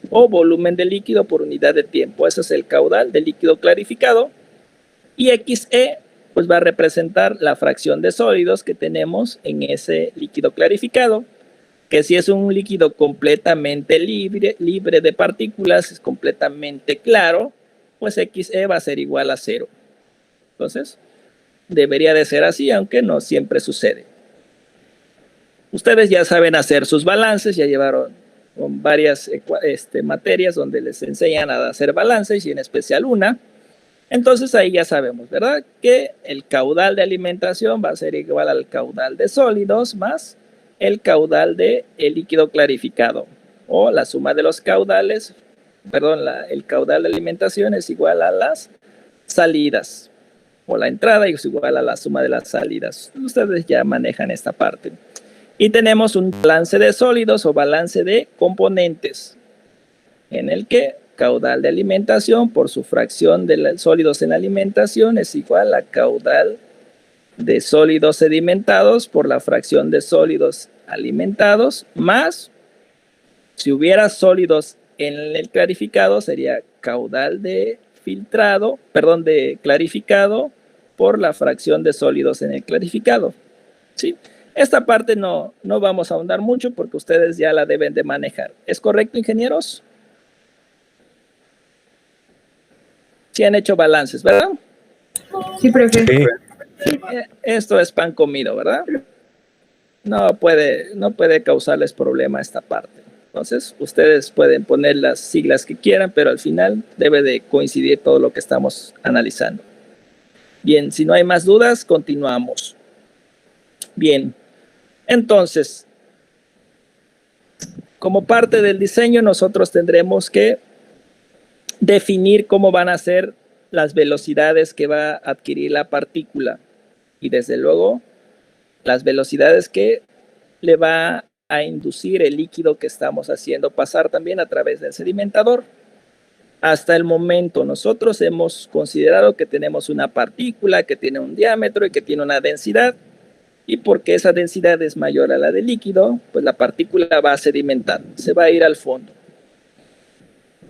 Speaker 1: o volumen de líquido por unidad de tiempo. Ese es el caudal de líquido clarificado. Y XE pues va a representar la fracción de sólidos que tenemos en ese líquido clarificado, que si es un líquido completamente libre de partículas, es completamente claro, pues XE va a ser igual a 0. Entonces, debería de ser así, aunque no siempre sucede. Ustedes ya saben hacer sus balances, ya llevaron con varias materias donde les enseñan a hacer balances y en especial una. Entonces ahí ya sabemos, ¿verdad? Que el caudal de alimentación va a ser igual al caudal de sólidos más el caudal de el líquido clarificado, o la suma de los caudales, perdón, el caudal de alimentación es igual a las salidas, o la entrada es igual a la suma de las salidas. Ustedes ya manejan esta parte. Y tenemos un balance de sólidos o balance de componentes, en el que caudal de alimentación por su fracción de sólidos en alimentación es igual a caudal de sólidos sedimentados por la fracción de sólidos alimentados, más, si hubiera sólidos en el clarificado, sería caudal de filtrado, perdón, de clarificado por la fracción de sólidos en el clarificado. ¿Sí? Esta parte no vamos a ahondar mucho porque ustedes ya la deben de manejar. ¿Es correcto, ingenieros? Sí han hecho balances, ¿verdad?
Speaker 12: Sí, profe.
Speaker 8: Sí.
Speaker 1: Esto es pan comido, ¿verdad? No puede causarles problema esta parte. Entonces, ustedes pueden poner las siglas que quieran, pero al final debe de coincidir todo lo que estamos analizando. Bien, si no hay más dudas, continuamos. Bien, entonces, como parte del diseño, nosotros tendremos que definir cómo van a ser las velocidades que va a adquirir la partícula y desde luego las velocidades que le va a inducir el líquido que estamos haciendo pasar también a través del sedimentador. Hasta el momento nosotros hemos considerado que tenemos una partícula que tiene un diámetro y que tiene una densidad, y porque esa densidad es mayor a la del líquido, pues la partícula va a sedimentar, se va a ir al fondo.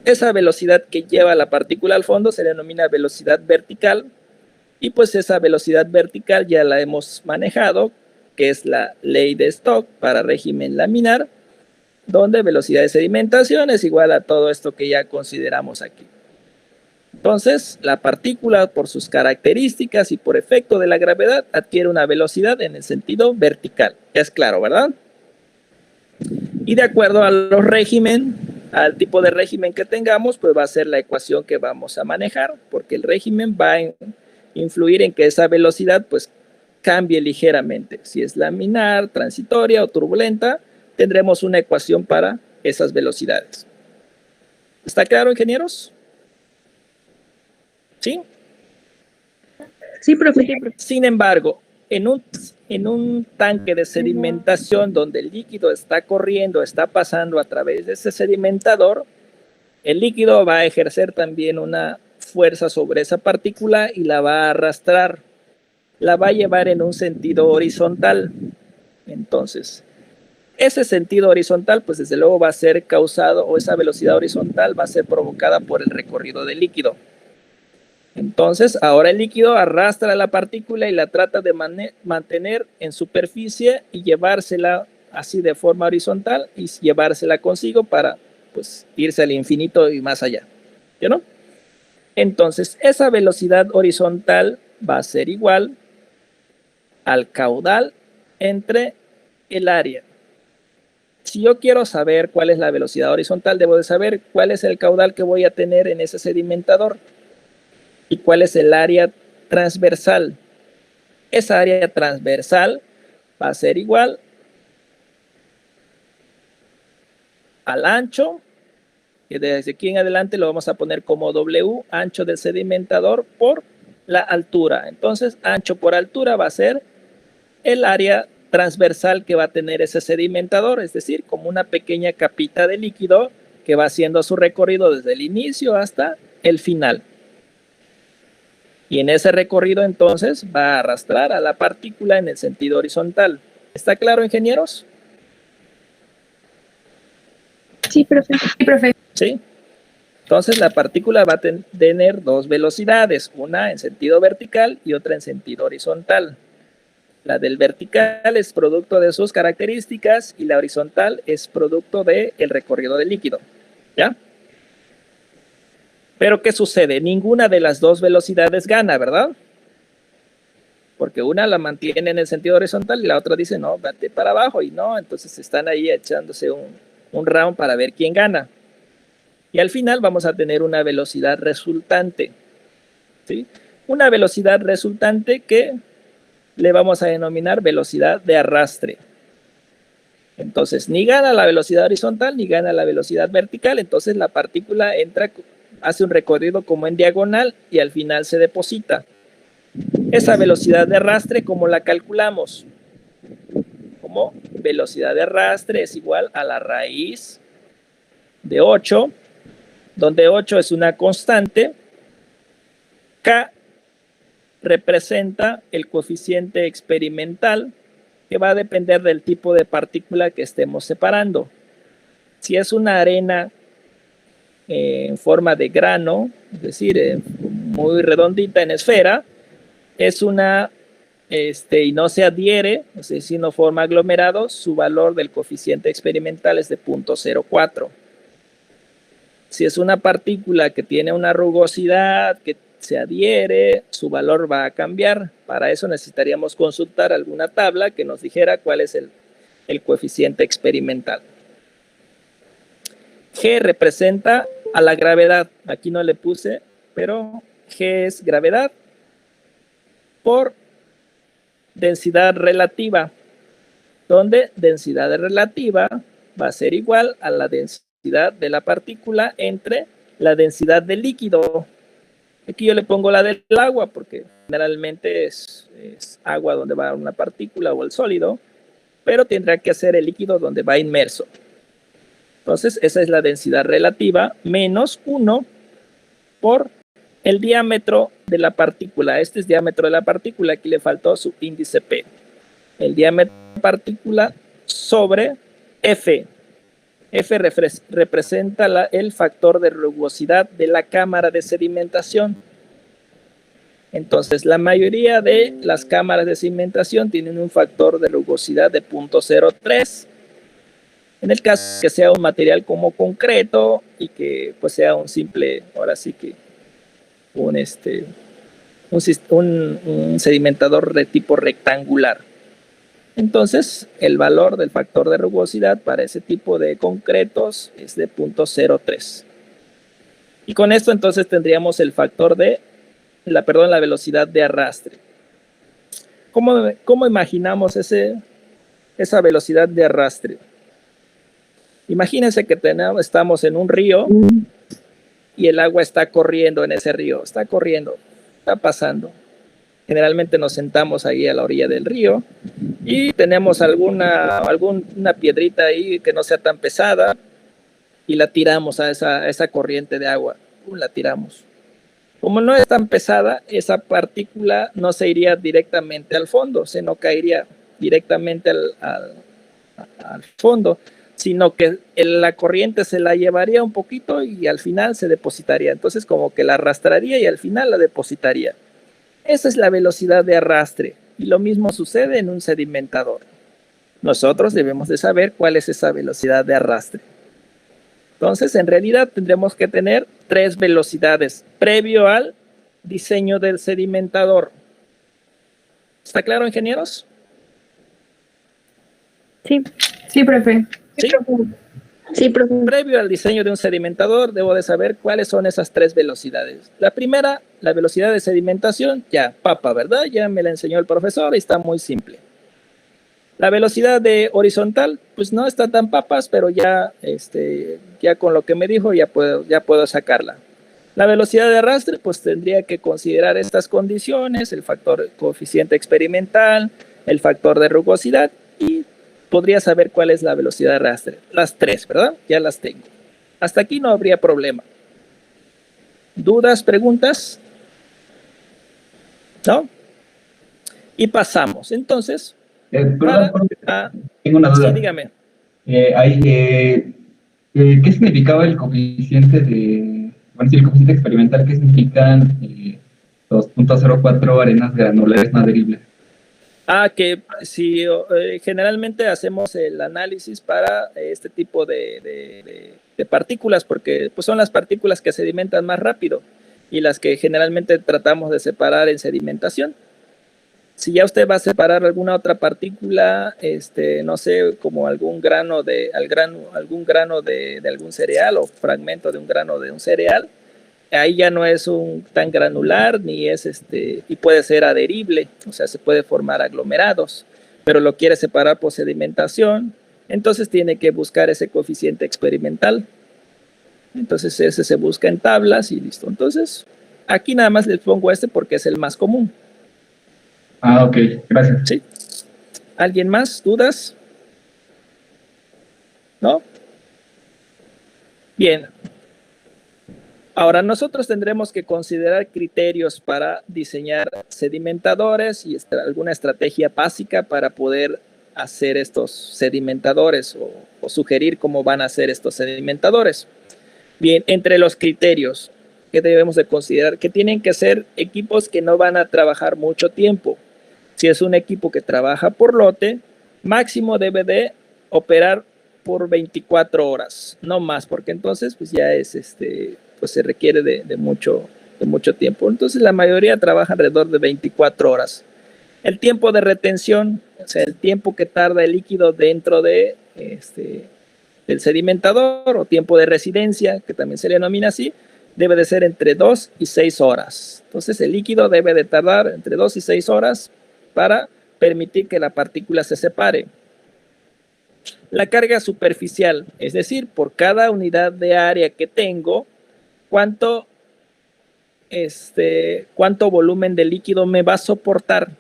Speaker 1: Esa velocidad que lleva la partícula al fondo se denomina velocidad vertical, y pues esa velocidad vertical ya la hemos manejado, que es la ley de Stokes para régimen laminar, donde velocidad de sedimentación es igual a todo esto que ya consideramos aquí. Entonces, la partícula, por sus características y por efecto de la gravedad, adquiere una velocidad en el sentido vertical. Es claro, ¿verdad? Y de acuerdo a los régimen, al tipo de régimen que tengamos, pues va a ser la ecuación que vamos a manejar, porque el régimen va a influir en que esa velocidad pues cambie ligeramente. Si es laminar, transitoria o turbulenta, tendremos una ecuación para esas velocidades. ¿Está claro, ingenieros? ¿Sí?
Speaker 9: Sí, profe.
Speaker 1: Sin embargo, en un tanque de sedimentación donde el líquido está corriendo, está pasando a través de ese sedimentador, el líquido va a ejercer también una fuerza sobre esa partícula y la va a arrastrar, la va a llevar en un sentido horizontal. Entonces, ese sentido horizontal, pues desde luego va a ser causado, o esa velocidad horizontal va a ser provocada por el recorrido del líquido. Entonces, ahora el líquido arrastra la partícula y la trata de mantener en superficie y llevársela así de forma horizontal y llevársela consigo para pues irse al infinito y más allá. ¿Ya no? Entonces, esa velocidad horizontal va a ser igual al caudal entre el área. Si yo quiero saber cuál es la velocidad horizontal, debo de saber cuál es el caudal que voy a tener en ese sedimentador y cuál es el área transversal. Esa área transversal va a ser igual al ancho, que desde aquí en adelante lo vamos a poner como W, ancho del sedimentador por la altura. Entonces, ancho por altura va a ser el área transversal que va a tener ese sedimentador, es decir, como una pequeña capita de líquido que va haciendo su recorrido desde el inicio hasta el final. Y en ese recorrido entonces va a arrastrar a la partícula en el sentido horizontal. ¿Está claro, ingenieros?
Speaker 9: Sí, profe.
Speaker 1: Sí. Entonces la partícula va a tener dos velocidades, una en sentido vertical y otra en sentido horizontal. La del vertical es producto de sus características y la horizontal es producto del recorrido del líquido. ¿Ya? Pero ¿qué sucede? Ninguna de las dos velocidades gana, ¿verdad? Porque una la mantiene en el sentido horizontal y la otra dice, no, vete para abajo, y no, entonces están ahí echándose un un round para ver quién gana. Y al final vamos a tener una velocidad resultante, ¿sí? Una velocidad resultante que le vamos a denominar velocidad de arrastre. Entonces, ni gana la velocidad horizontal, ni gana la velocidad vertical. Entonces, la partícula entra, hace un recorrido como en diagonal y al final se deposita. Esa velocidad de arrastre, ¿cómo la calculamos? Como velocidad de arrastre es igual a la raíz de 8, donde 8 es una constante. K representa el coeficiente experimental, que va a depender del tipo de partícula que estemos separando. Si es una arena en forma de grano, es decir, muy redondita en esfera, es una, y no se adhiere, es decir, no forma aglomerado, su valor del coeficiente experimental es de 0.04. Si es una partícula que tiene una rugosidad, que se adhiere, su valor va a cambiar. Para eso necesitaríamos consultar alguna tabla que nos dijera cuál es el coeficiente experimental. G representa a la gravedad. Aquí no le puse, pero G es gravedad por densidad relativa, donde densidad relativa va a ser igual a la densidad de la partícula entre la densidad del líquido. Aquí yo le pongo la del agua porque generalmente es agua donde va una partícula o el sólido, pero tendrá que ser el líquido donde va inmerso. Entonces, esa es la densidad relativa menos 1 por el diámetro de la partícula. Este es diámetro de la partícula, aquí le faltó su índice P. El diámetro de la partícula sobre F. F representa el factor de rugosidad de la cámara de sedimentación. Entonces, la mayoría de las cámaras de sedimentación tienen un factor de rugosidad de 0.03. En el caso que sea un material como concreto y que pues sea un simple, ahora sí que un sedimentador de tipo rectangular. Entonces, el valor del factor de rugosidad para ese tipo de concretos es de 0.03. Y con esto entonces tendríamos el factor de, la velocidad de arrastre. ¿Cómo imaginamos esa velocidad de arrastre? Imagínense que estamos en un río y el agua está corriendo en ese río, está corriendo, está pasando. Generalmente nos sentamos ahí a la orilla del río y tenemos alguna piedrita ahí que no sea tan pesada y la tiramos a esa corriente de agua. La tiramos. Como no es tan pesada, esa partícula no se iría directamente al fondo, sino caería directamente al fondo, sino que la corriente se la llevaría un poquito y al final se depositaría. Entonces como que la arrastraría y al final la depositaría. Esa es la velocidad de arrastre y lo mismo sucede en un sedimentador. Nosotros debemos de saber cuál es esa velocidad de arrastre. Entonces, en realidad tendremos que tener 3 velocidades previo al diseño del sedimentador. ¿Está claro, ingenieros?
Speaker 12: Sí, sí, profe.
Speaker 1: ¿Sí? Sí, profe. Previo al diseño de un sedimentador, debo de saber cuáles son esas 3 velocidades. La primera, la velocidad de sedimentación, ya papa, ¿verdad? Ya me la enseñó el profesor y está muy simple. La velocidad de horizontal, pues no está tan papas, pero ya con lo que me dijo ya puedo sacarla. La velocidad de arrastre, pues tendría que considerar estas condiciones, el factor coeficiente experimental, el factor de rugosidad y podría saber cuál es la velocidad de arrastre. Las 3, ¿verdad? Ya las tengo. Hasta aquí no habría problema. ¿Dudas, preguntas? ¿No? Y pasamos. Entonces,
Speaker 13: tengo una duda.
Speaker 1: Sí, dígame.
Speaker 13: ¿Qué significaba el coeficiente el coeficiente experimental? ¿Qué significan los 0.04 arenas granulares no adheribles?
Speaker 1: Que si generalmente hacemos el análisis para este tipo de partículas, porque pues, son las partículas que sedimentan más rápido y las que generalmente tratamos de separar en sedimentación. Si ya usted va a separar alguna otra partícula, no sé, como algún grano de algún cereal o fragmento de un grano de un cereal, ahí ya no es tan granular ni es y puede ser adherible, o sea, se puede formar aglomerados, pero lo quiere separar por sedimentación, entonces tiene que buscar ese coeficiente experimental. Entonces ese se busca en tablas y listo. Entonces aquí nada más les pongo porque es el más común.
Speaker 13: Ah, ok, gracias.
Speaker 1: Sí. ¿Alguien más? ¿Dudas? ¿No? Bien. Ahora nosotros tendremos que considerar criterios para diseñar sedimentadores y alguna estrategia básica para poder hacer estos sedimentadores o sugerir cómo van a ser estos sedimentadores. Bien, entre los criterios que debemos de considerar, que tienen que ser equipos que no van a trabajar mucho tiempo. Si es un equipo que trabaja por lote, máximo debe de operar por 24 horas, no más, porque entonces pues ya es pues se requiere de mucho tiempo. Entonces la mayoría trabaja alrededor de 24 horas. El tiempo de retención, o sea, el tiempo que tarda el líquido dentro de del sedimentador, o tiempo de residencia, que también se le denomina así, debe de ser entre 2 y 6 horas. Entonces el líquido debe de tardar entre 2 y 6 horas para permitir que la partícula se separe. La carga superficial, es decir, por cada unidad de área que tengo, cuánto volumen de líquido me va a soportar.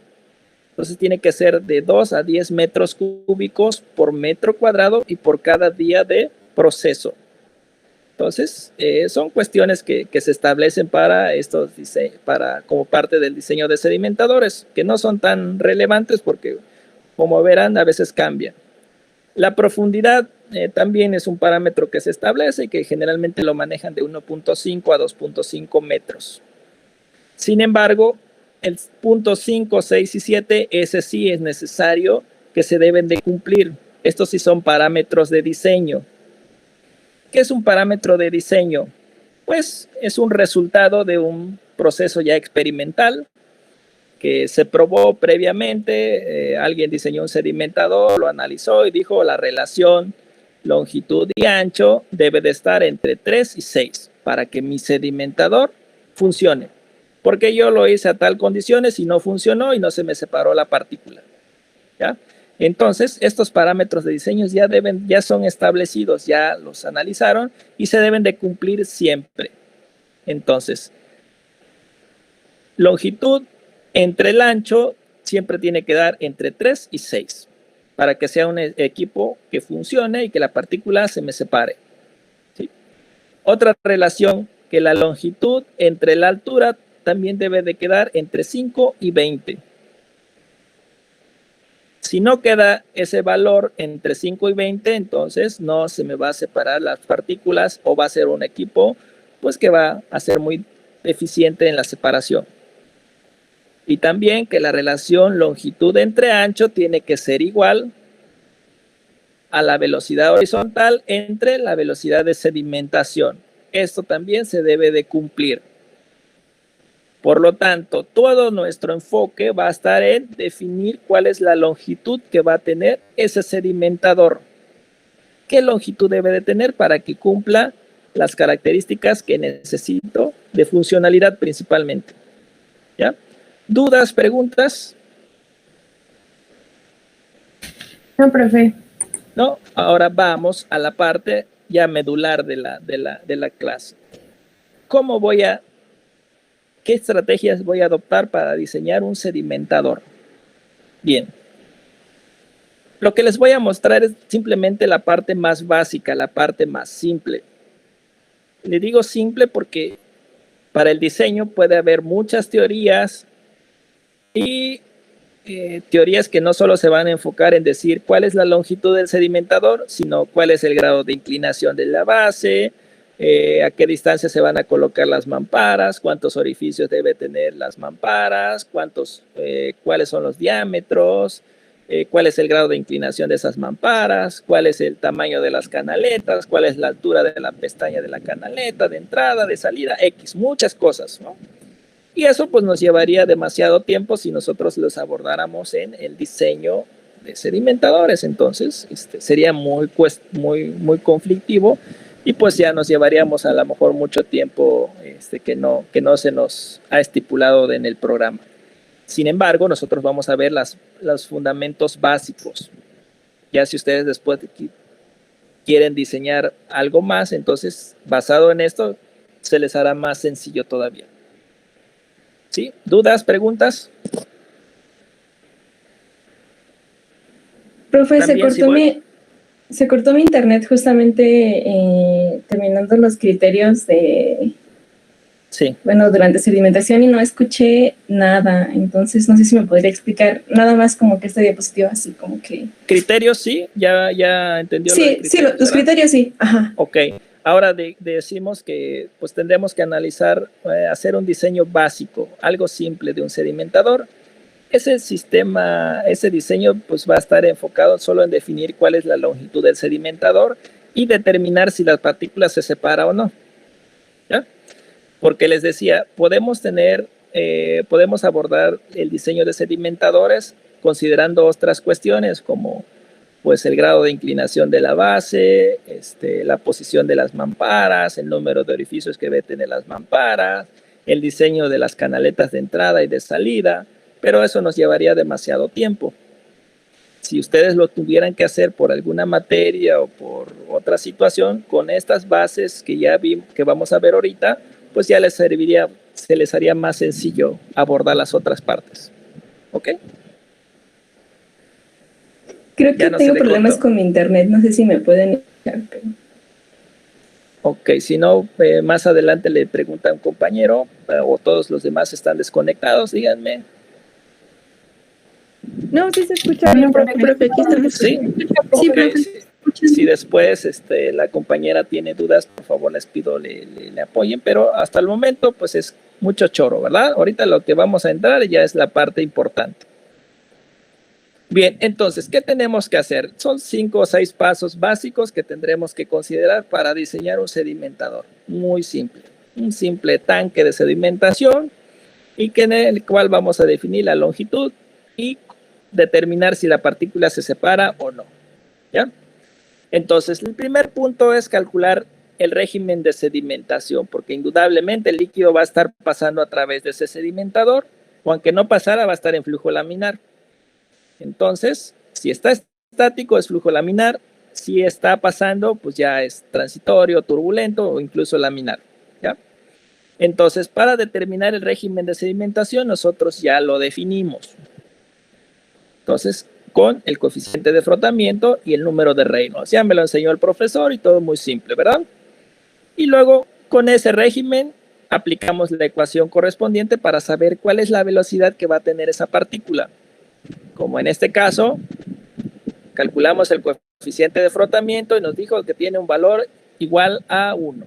Speaker 1: Entonces tiene que ser de 2 a 10 metros cúbicos por metro cuadrado y por cada día de proceso. Entonces, son cuestiones que se establecen como parte del diseño de sedimentadores, que no son tan relevantes porque, como verán, a veces cambian. La profundidad también es un parámetro que se establece y que generalmente lo manejan de 1.5 a 2.5 metros. Sin embargo, el punto 5, 6 y 7, ese sí es necesario que se deben de cumplir. Estos sí son parámetros de diseño. ¿Qué es un parámetro de diseño? Pues es un resultado de un proceso ya experimental que se probó previamente. Alguien diseñó un sedimentador, lo analizó y dijo la relación longitud y ancho debe de estar entre 3 y 6 para que mi sedimentador funcione. Porque yo lo hice a tal condiciones y no funcionó y no se me separó la partícula. ¿Ya? Entonces, estos parámetros de diseño ya son establecidos, ya los analizaron y se deben de cumplir siempre. Entonces, longitud entre el ancho siempre tiene que dar entre 3 y 6 para que sea un equipo que funcione y que la partícula se me separe. ¿Sí? Otra relación, que la longitud entre la altura también debe de quedar entre 5 y 20. Si no queda ese valor entre 5 y 20, entonces no se me va a separar las partículas o va a ser un equipo pues que va a ser muy eficiente en la separación. Y también que la relación longitud entre ancho tiene que ser igual a la velocidad horizontal entre la velocidad de sedimentación. Esto también se debe de cumplir. Por lo tanto, todo nuestro enfoque va a estar en definir cuál es la longitud que va a tener ese sedimentador. ¿Qué longitud debe de tener para que cumpla las características que necesito de funcionalidad principalmente? ¿Ya? ¿Dudas, preguntas?
Speaker 12: No, profe.
Speaker 1: No, ahora vamos a la parte ya medular de la clase. ¿Qué estrategias voy a adoptar para diseñar un sedimentador? Bien. Lo que les voy a mostrar es simplemente la parte más básica, la parte más simple. Le digo simple porque para el diseño puede haber muchas teorías y teorías que no solo se van a enfocar en decir cuál es la longitud del sedimentador, sino cuál es el grado de inclinación de la base, a qué distancia se van a colocar las mamparas, cuántos orificios debe tener las mamparas, cuáles son los diámetros, cuál es el grado de inclinación de esas mamparas, cuál es el tamaño de las canaletas, cuál es la altura de la pestaña de la canaleta, de entrada, de salida, X, muchas cosas, ¿no? Y eso pues nos llevaría demasiado tiempo si nosotros los abordáramos en el diseño de sedimentadores. Entonces sería muy conflictivo y pues ya nos llevaríamos a lo mejor mucho tiempo que no se nos ha estipulado en el programa. Sin embargo, nosotros vamos a ver los fundamentos básicos. Ya si ustedes después quieren diseñar algo más, entonces basado en esto se les hará más sencillo todavía. ¿Sí? ¿Dudas, preguntas?
Speaker 7: Profe, se cortó mi internet justamente terminando los criterios de...
Speaker 1: Sí.
Speaker 7: Bueno, durante sedimentación y no escuché nada, entonces no sé si me podría explicar nada más como que esta diapositiva así como que...
Speaker 1: Criterios, sí, ya entendió.
Speaker 7: Sí, los criterios sí, ajá.
Speaker 1: Ok, ahora decimos que pues tendremos que analizar, hacer un diseño básico, algo simple de un sedimentador. Ese diseño pues va a estar enfocado solo en definir cuál es la longitud del sedimentador y determinar si las partículas se separan o no. ¿Ya? Porque les decía, podemos abordar el diseño de sedimentadores considerando otras cuestiones como pues el grado de inclinación de la base, la posición de las mamparas, el número de orificios que debe tener las mamparas, el diseño de las canaletas de entrada y de salida, pero eso nos llevaría demasiado tiempo. Si ustedes lo tuvieran que hacer por alguna materia o por otra situación, con estas bases que vamos a ver ahorita, pues ya se les haría más sencillo abordar las otras partes. ¿Ok?
Speaker 7: Creo que tengo problemas con mi internet, no sé si me pueden escuchar. Pero...
Speaker 1: Ok, si no, más adelante le pregunta a un compañero o todos los demás están desconectados, díganme.
Speaker 10: No, sí se escucha bien, profe, aquí estamos.
Speaker 1: Sí,
Speaker 10: sí,
Speaker 1: okay.
Speaker 10: Profe.
Speaker 1: Si después la compañera tiene dudas, por favor les pido le apoyen, pero hasta el momento pues es mucho choro, ¿verdad? Ahorita lo que vamos a entrar ya es la parte importante. Bien, entonces, ¿qué tenemos que hacer? Son 5 o 6 pasos básicos que tendremos que considerar para diseñar un sedimentador. Muy simple. Un simple tanque de sedimentación y en el cual vamos a definir la longitud y determinar si la partícula se separa o no. ¿Ya? Entonces, el primer punto es calcular el régimen de sedimentación, porque indudablemente el líquido va a estar pasando a través de ese sedimentador, o aunque no pasara, va a estar en flujo laminar. Entonces, si está estático es flujo laminar, si está pasando, pues ya es transitorio, turbulento o incluso laminar. ¿Ya? Entonces, para determinar el régimen de sedimentación, nosotros ya lo definimos. Entonces, con el coeficiente de frotamiento y el número de Reynolds. Ya me lo enseñó el profesor y todo muy simple, ¿verdad? Y luego, con ese régimen, aplicamos la ecuación correspondiente para saber cuál es la velocidad que va a tener esa partícula. Como en este caso, calculamos el coeficiente de frotamiento y nos dijo que tiene un valor igual a 1.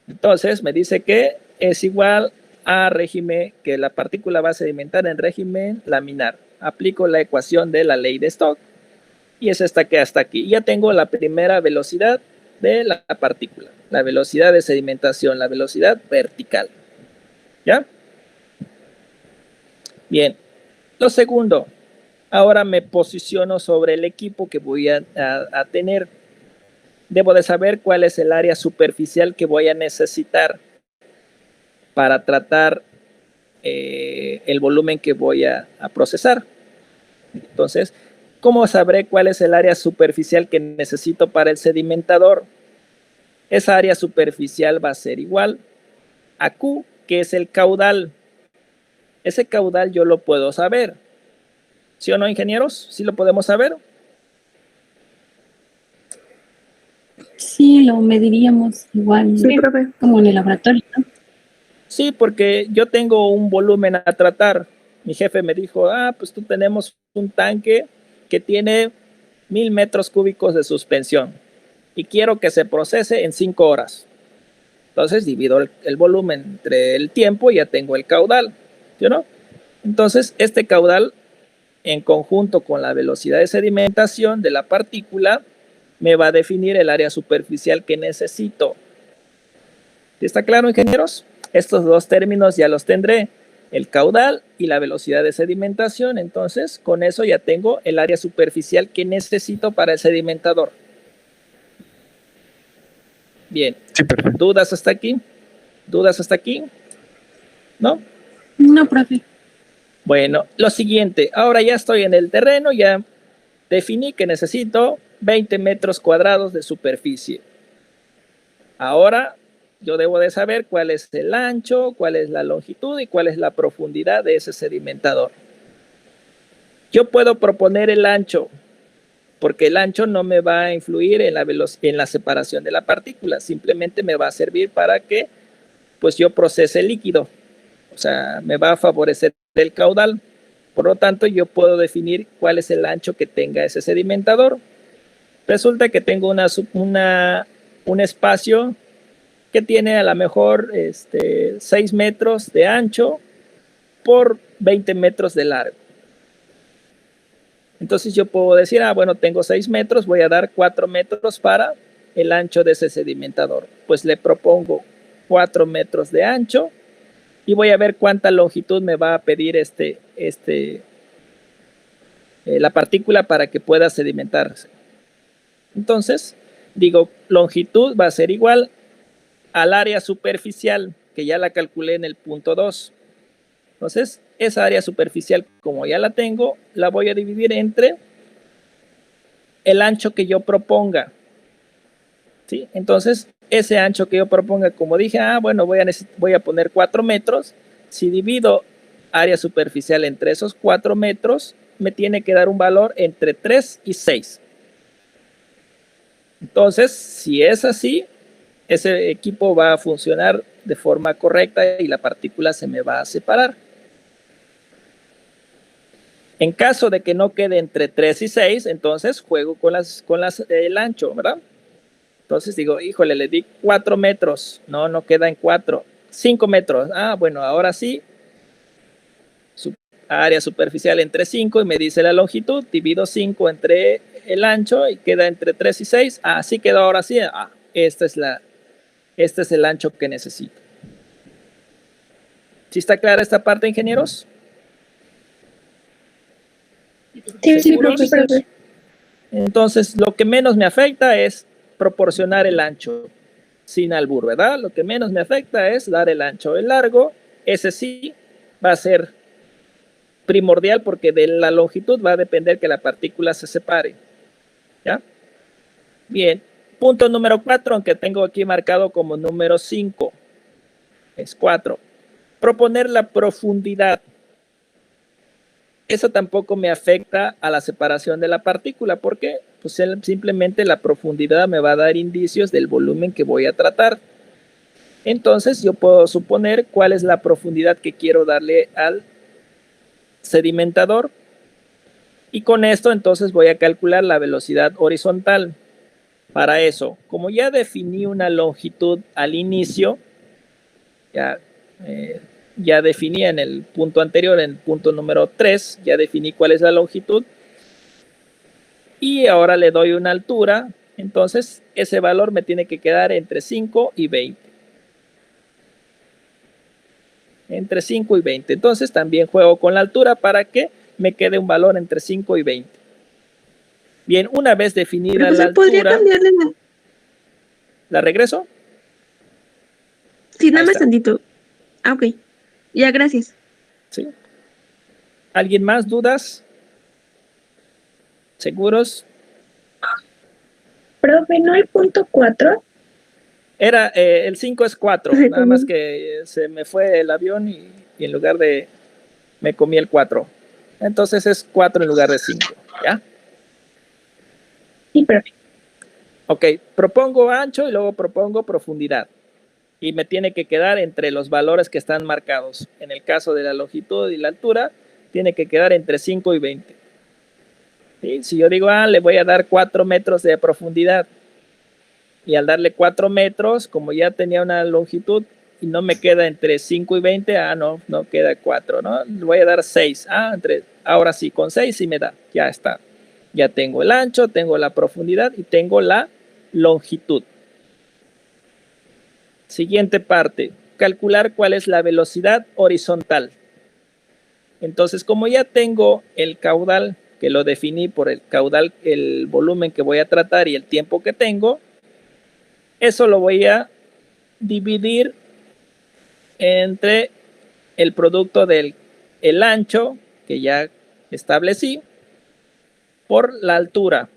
Speaker 1: Entonces, me dice que es igual a régimen, que la partícula va a sedimentar en régimen laminar. Aplico la ecuación de la ley de Stokes y es esta que hasta aquí. Ya tengo la primera velocidad de la partícula, la velocidad de sedimentación, la velocidad vertical. ¿Ya? Bien. Lo segundo, ahora me posiciono sobre el equipo que voy a tener. Debo de saber cuál es el área superficial que voy a necesitar para tratar el volumen que voy a procesar. Entonces, ¿cómo sabré cuál es el área superficial que necesito para el sedimentador? Esa área superficial va a ser igual a Q, que es el caudal. Ese caudal yo lo puedo saber. ¿Sí o no, ingenieros? ¿Sí lo podemos saber?
Speaker 12: Sí, lo mediríamos igual,
Speaker 10: sí, profe,
Speaker 12: como en el laboratorio, ¿no?
Speaker 1: Sí, porque yo tengo un volumen a tratar. Mi jefe me dijo, pues tú tenemos un tanque que tiene 1000 metros cúbicos de suspensión y quiero que se procese en 5 horas. Entonces divido el volumen entre el tiempo y ya tengo el caudal. ¿Sí o no? Entonces, este caudal, en conjunto con la velocidad de sedimentación de la partícula, me va a definir el área superficial que necesito. ¿Está claro, ingenieros? Estos dos términos ya los tendré, el caudal y la velocidad de sedimentación. Entonces, con eso ya tengo el área superficial que necesito para el sedimentador. Bien.
Speaker 11: Sí, perfecto.
Speaker 1: ¿Dudas hasta aquí? ¿Dudas hasta aquí? ¿No?
Speaker 12: No, profe.
Speaker 1: Bueno, lo siguiente, ahora ya estoy en el terreno, ya definí que necesito 20 metros cuadrados de superficie. Ahora yo debo de saber cuál es el ancho, cuál es la longitud y cuál es la profundidad de ese sedimentador. Yo puedo proponer el ancho, porque el ancho no me va a influir en la separación de la partícula, simplemente me va a servir para que pues yo procese el líquido. O sea, me va a favorecer el caudal. Por lo tanto, yo puedo definir cuál es el ancho que tenga ese sedimentador. Resulta que tengo un espacio que tiene a lo mejor 6 metros de ancho por 20 metros de largo. Entonces yo puedo decir, bueno, tengo 6 metros, voy a dar 4 metros para el ancho de ese sedimentador. Pues le propongo 4 metros de ancho y voy a ver cuánta longitud me va a pedir la partícula para que pueda sedimentarse. Entonces, digo, longitud va a ser igual al área superficial, que ya la calculé en el punto 2. Entonces, esa área superficial, como ya la tengo, la voy a dividir entre el ancho que yo proponga. ¿Sí? Entonces, ese ancho que yo proponga, como dije, bueno, voy a poner 4 metros. Si divido área superficial entre esos 4 metros, me tiene que dar un valor entre 3 y 6. Entonces, si es así, ese equipo va a funcionar de forma correcta y la partícula se me va a separar. En caso de que no quede entre 3 y 6, entonces juego con el ancho, ¿verdad? Entonces digo, híjole, le di 4 metros. No queda en 4. 5 metros. Bueno, ahora sí. Área superficial entre 5 y me dice la longitud. Divido 5 entre el ancho y queda entre 3 y 6. Sí quedó ahora sí. Este es el ancho que necesito. ¿Sí está clara esta parte, ingenieros?
Speaker 9: Sí, profesor.
Speaker 1: Entonces, lo que menos me afecta es proporcionar el ancho sin albur, ¿verdad? Lo que menos me afecta es dar el ancho. El largo, ese sí va a ser primordial porque de la longitud va a depender que la partícula se separe. ¿Ya? Bien. Punto número 4, aunque tengo aquí marcado como número 5. Es 4. Proponer la profundidad. Eso tampoco me afecta a la separación de la partícula, porque pues simplemente la profundidad me va a dar indicios del volumen que voy a tratar. Entonces yo puedo suponer cuál es la profundidad que quiero darle al sedimentador y con esto entonces voy a calcular la velocidad horizontal. Para eso, como ya definí una longitud al inicio, ya definí en el punto anterior, en el punto número 3, ya definí cuál es la longitud y ahora le doy una altura, entonces ese valor me tiene que quedar entre 5 y 20. Entre 5 y 20. Entonces también juego con la altura para que me quede un valor entre 5 y 20. Bien, una vez definida la altura...
Speaker 14: ¿Podría cambiarle
Speaker 1: ¿La regreso?
Speaker 14: Sí, nada más tantito. Ok. Ya, gracias.
Speaker 1: ¿Sí? ¿Alguien más? ¿Dudas? ¿Seguros?
Speaker 9: Profe, ¿no hay punto 4?
Speaker 1: El 5 es 4, nada más que se me fue el avión y en lugar de... me comí el 4. Entonces es 4 en lugar de 5, ¿ya?
Speaker 9: Sí, profe.
Speaker 1: Ok, propongo ancho y luego propongo profundidad. Y me tiene que quedar entre los valores que están marcados. En el caso de la longitud y la altura, tiene que quedar entre 5 y 20. ¿Sí? Si yo digo, le voy a dar 4 metros de profundidad. Y al darle 4 metros, como ya tenía una longitud y no me queda entre 5 y 20, no queda 4, ¿no? Le voy a dar 6. Ahora sí, con 6 sí me da. Ya está. Ya tengo el ancho, tengo la profundidad y tengo la longitud. Siguiente parte. calcular cuál es la velocidad horizontal. Entonces, como ya tengo el caudal, que lo definí por el caudal, el volumen que voy a tratar y el tiempo que tengo, eso lo voy a dividir entre el producto del ancho, que ya establecí, por la altura.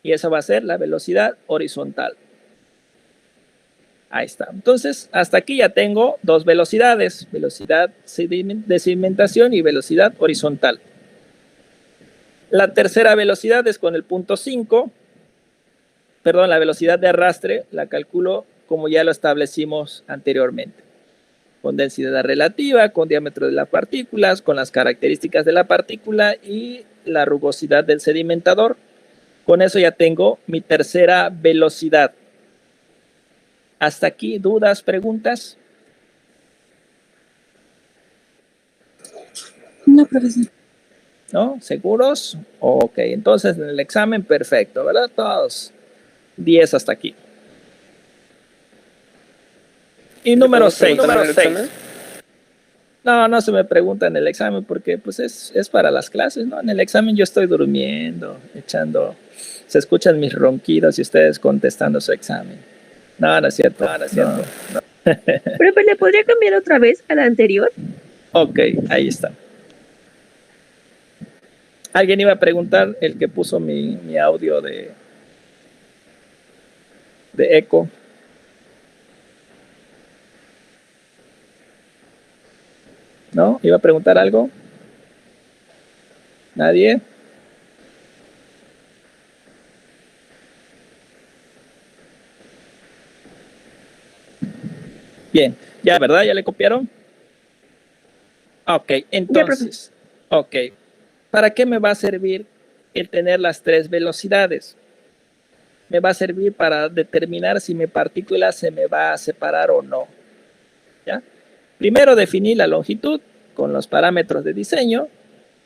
Speaker 1: Y esa va a ser la velocidad horizontal. Ahí está. Entonces, hasta aquí ya tengo dos velocidades, velocidad de sedimentación y velocidad horizontal. La tercera velocidad es con el punto 5, perdón, la velocidad de arrastre la calculo como ya lo establecimos anteriormente, con densidad relativa, con diámetro de las partículas, con las características de la partícula y la rugosidad del sedimentador. Con eso ya tengo mi tercera velocidad. ¿Hasta aquí dudas, preguntas?
Speaker 14: No, profesor.
Speaker 1: ¿No? ¿Seguros? Ok, entonces en el examen perfecto, ¿verdad? Todos 10 hasta aquí. Y número 6. No se me pregunta en el examen porque pues es para las clases, ¿no? En el examen yo estoy durmiendo, se escuchan mis ronquidos y ustedes contestando su examen. No es cierto. No.
Speaker 14: Pero ¿le podría cambiar otra vez a la anterior?
Speaker 1: Ok, ahí está. ¿Alguien iba a preguntar? El que puso mi audio de eco. ¿No? ¿Iba a preguntar algo? ¿Nadie? Bien, ya, ¿verdad? ¿Ya le copiaron? Ok, entonces, ok. ¿Para qué me va a servir el tener las tres velocidades? Me va a servir para determinar si mi partícula se me va a separar o no. ¿Ya? Primero definí la longitud con los parámetros de diseño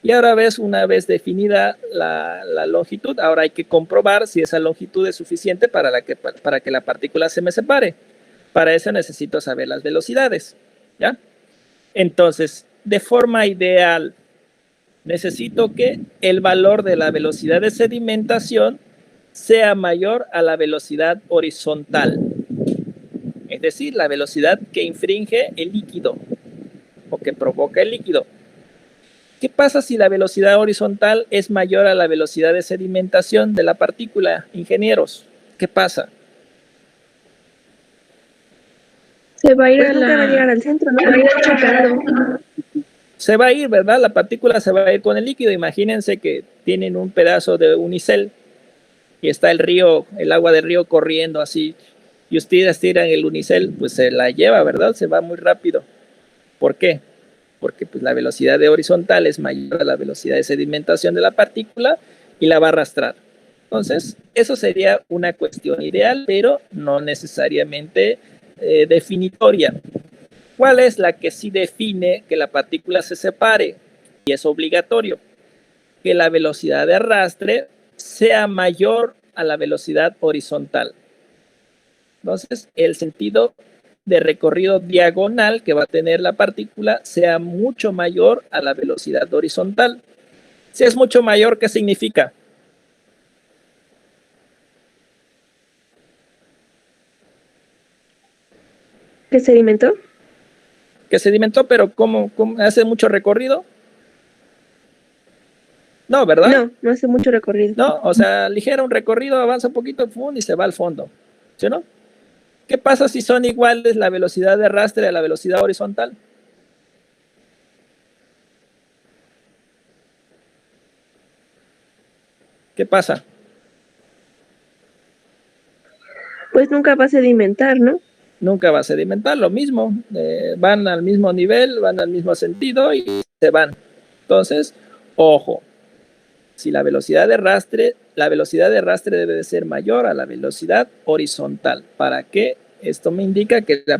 Speaker 1: y ahora una vez definida la longitud, ahora hay que comprobar si esa longitud es suficiente para que la partícula se me separe. Para eso necesito saber las velocidades, ¿ya? Entonces, de forma ideal, necesito que el valor de la velocidad de sedimentación sea mayor a la velocidad horizontal. Es decir, la velocidad que infringe el líquido o que provoca el líquido. ¿Qué pasa si la velocidad horizontal es mayor a la velocidad de sedimentación de la partícula, ingenieros? ¿Qué pasa?
Speaker 14: Se va a ir va a llegar al centro, ¿no? Va a ir chocando.
Speaker 1: Se va a ir, ¿verdad? La partícula se va a ir con el líquido. Imagínense que tienen un pedazo de unicel y está el agua del río corriendo así, y ustedes tiran el unicel, pues se la lleva, ¿verdad? Se va muy rápido. ¿Por qué? Porque pues, la velocidad de horizontal es mayor a la velocidad de sedimentación de la partícula y la va a arrastrar. Entonces, eso sería una cuestión ideal, pero no necesariamente definitoria. ¿Cuál es la que sí define que la partícula se separe? Y es obligatorio que la velocidad de arrastre sea mayor a la velocidad horizontal. Entonces, el sentido de recorrido diagonal que va a tener la partícula sea mucho mayor a la velocidad horizontal. Si es mucho mayor, ¿qué significa?
Speaker 14: ¿Que sedimentó?
Speaker 1: Que sedimentó, pero ¿cómo hace mucho recorrido? No, ¿verdad?
Speaker 14: No hace mucho recorrido.
Speaker 1: No, o sea, ligero un recorrido, avanza un poquito y se va al fondo. ¿Sí o no? ¿Qué pasa si son iguales la velocidad de arrastre a la velocidad horizontal? ¿Qué pasa?
Speaker 14: Pues nunca va a sedimentar, ¿no?
Speaker 1: Nunca va a sedimentar, lo mismo. Van al mismo nivel, van al mismo sentido y se van. Entonces, ojo. Si la velocidad de arrastre debe de ser mayor a la velocidad horizontal. ¿Para qué? Esto me indica que la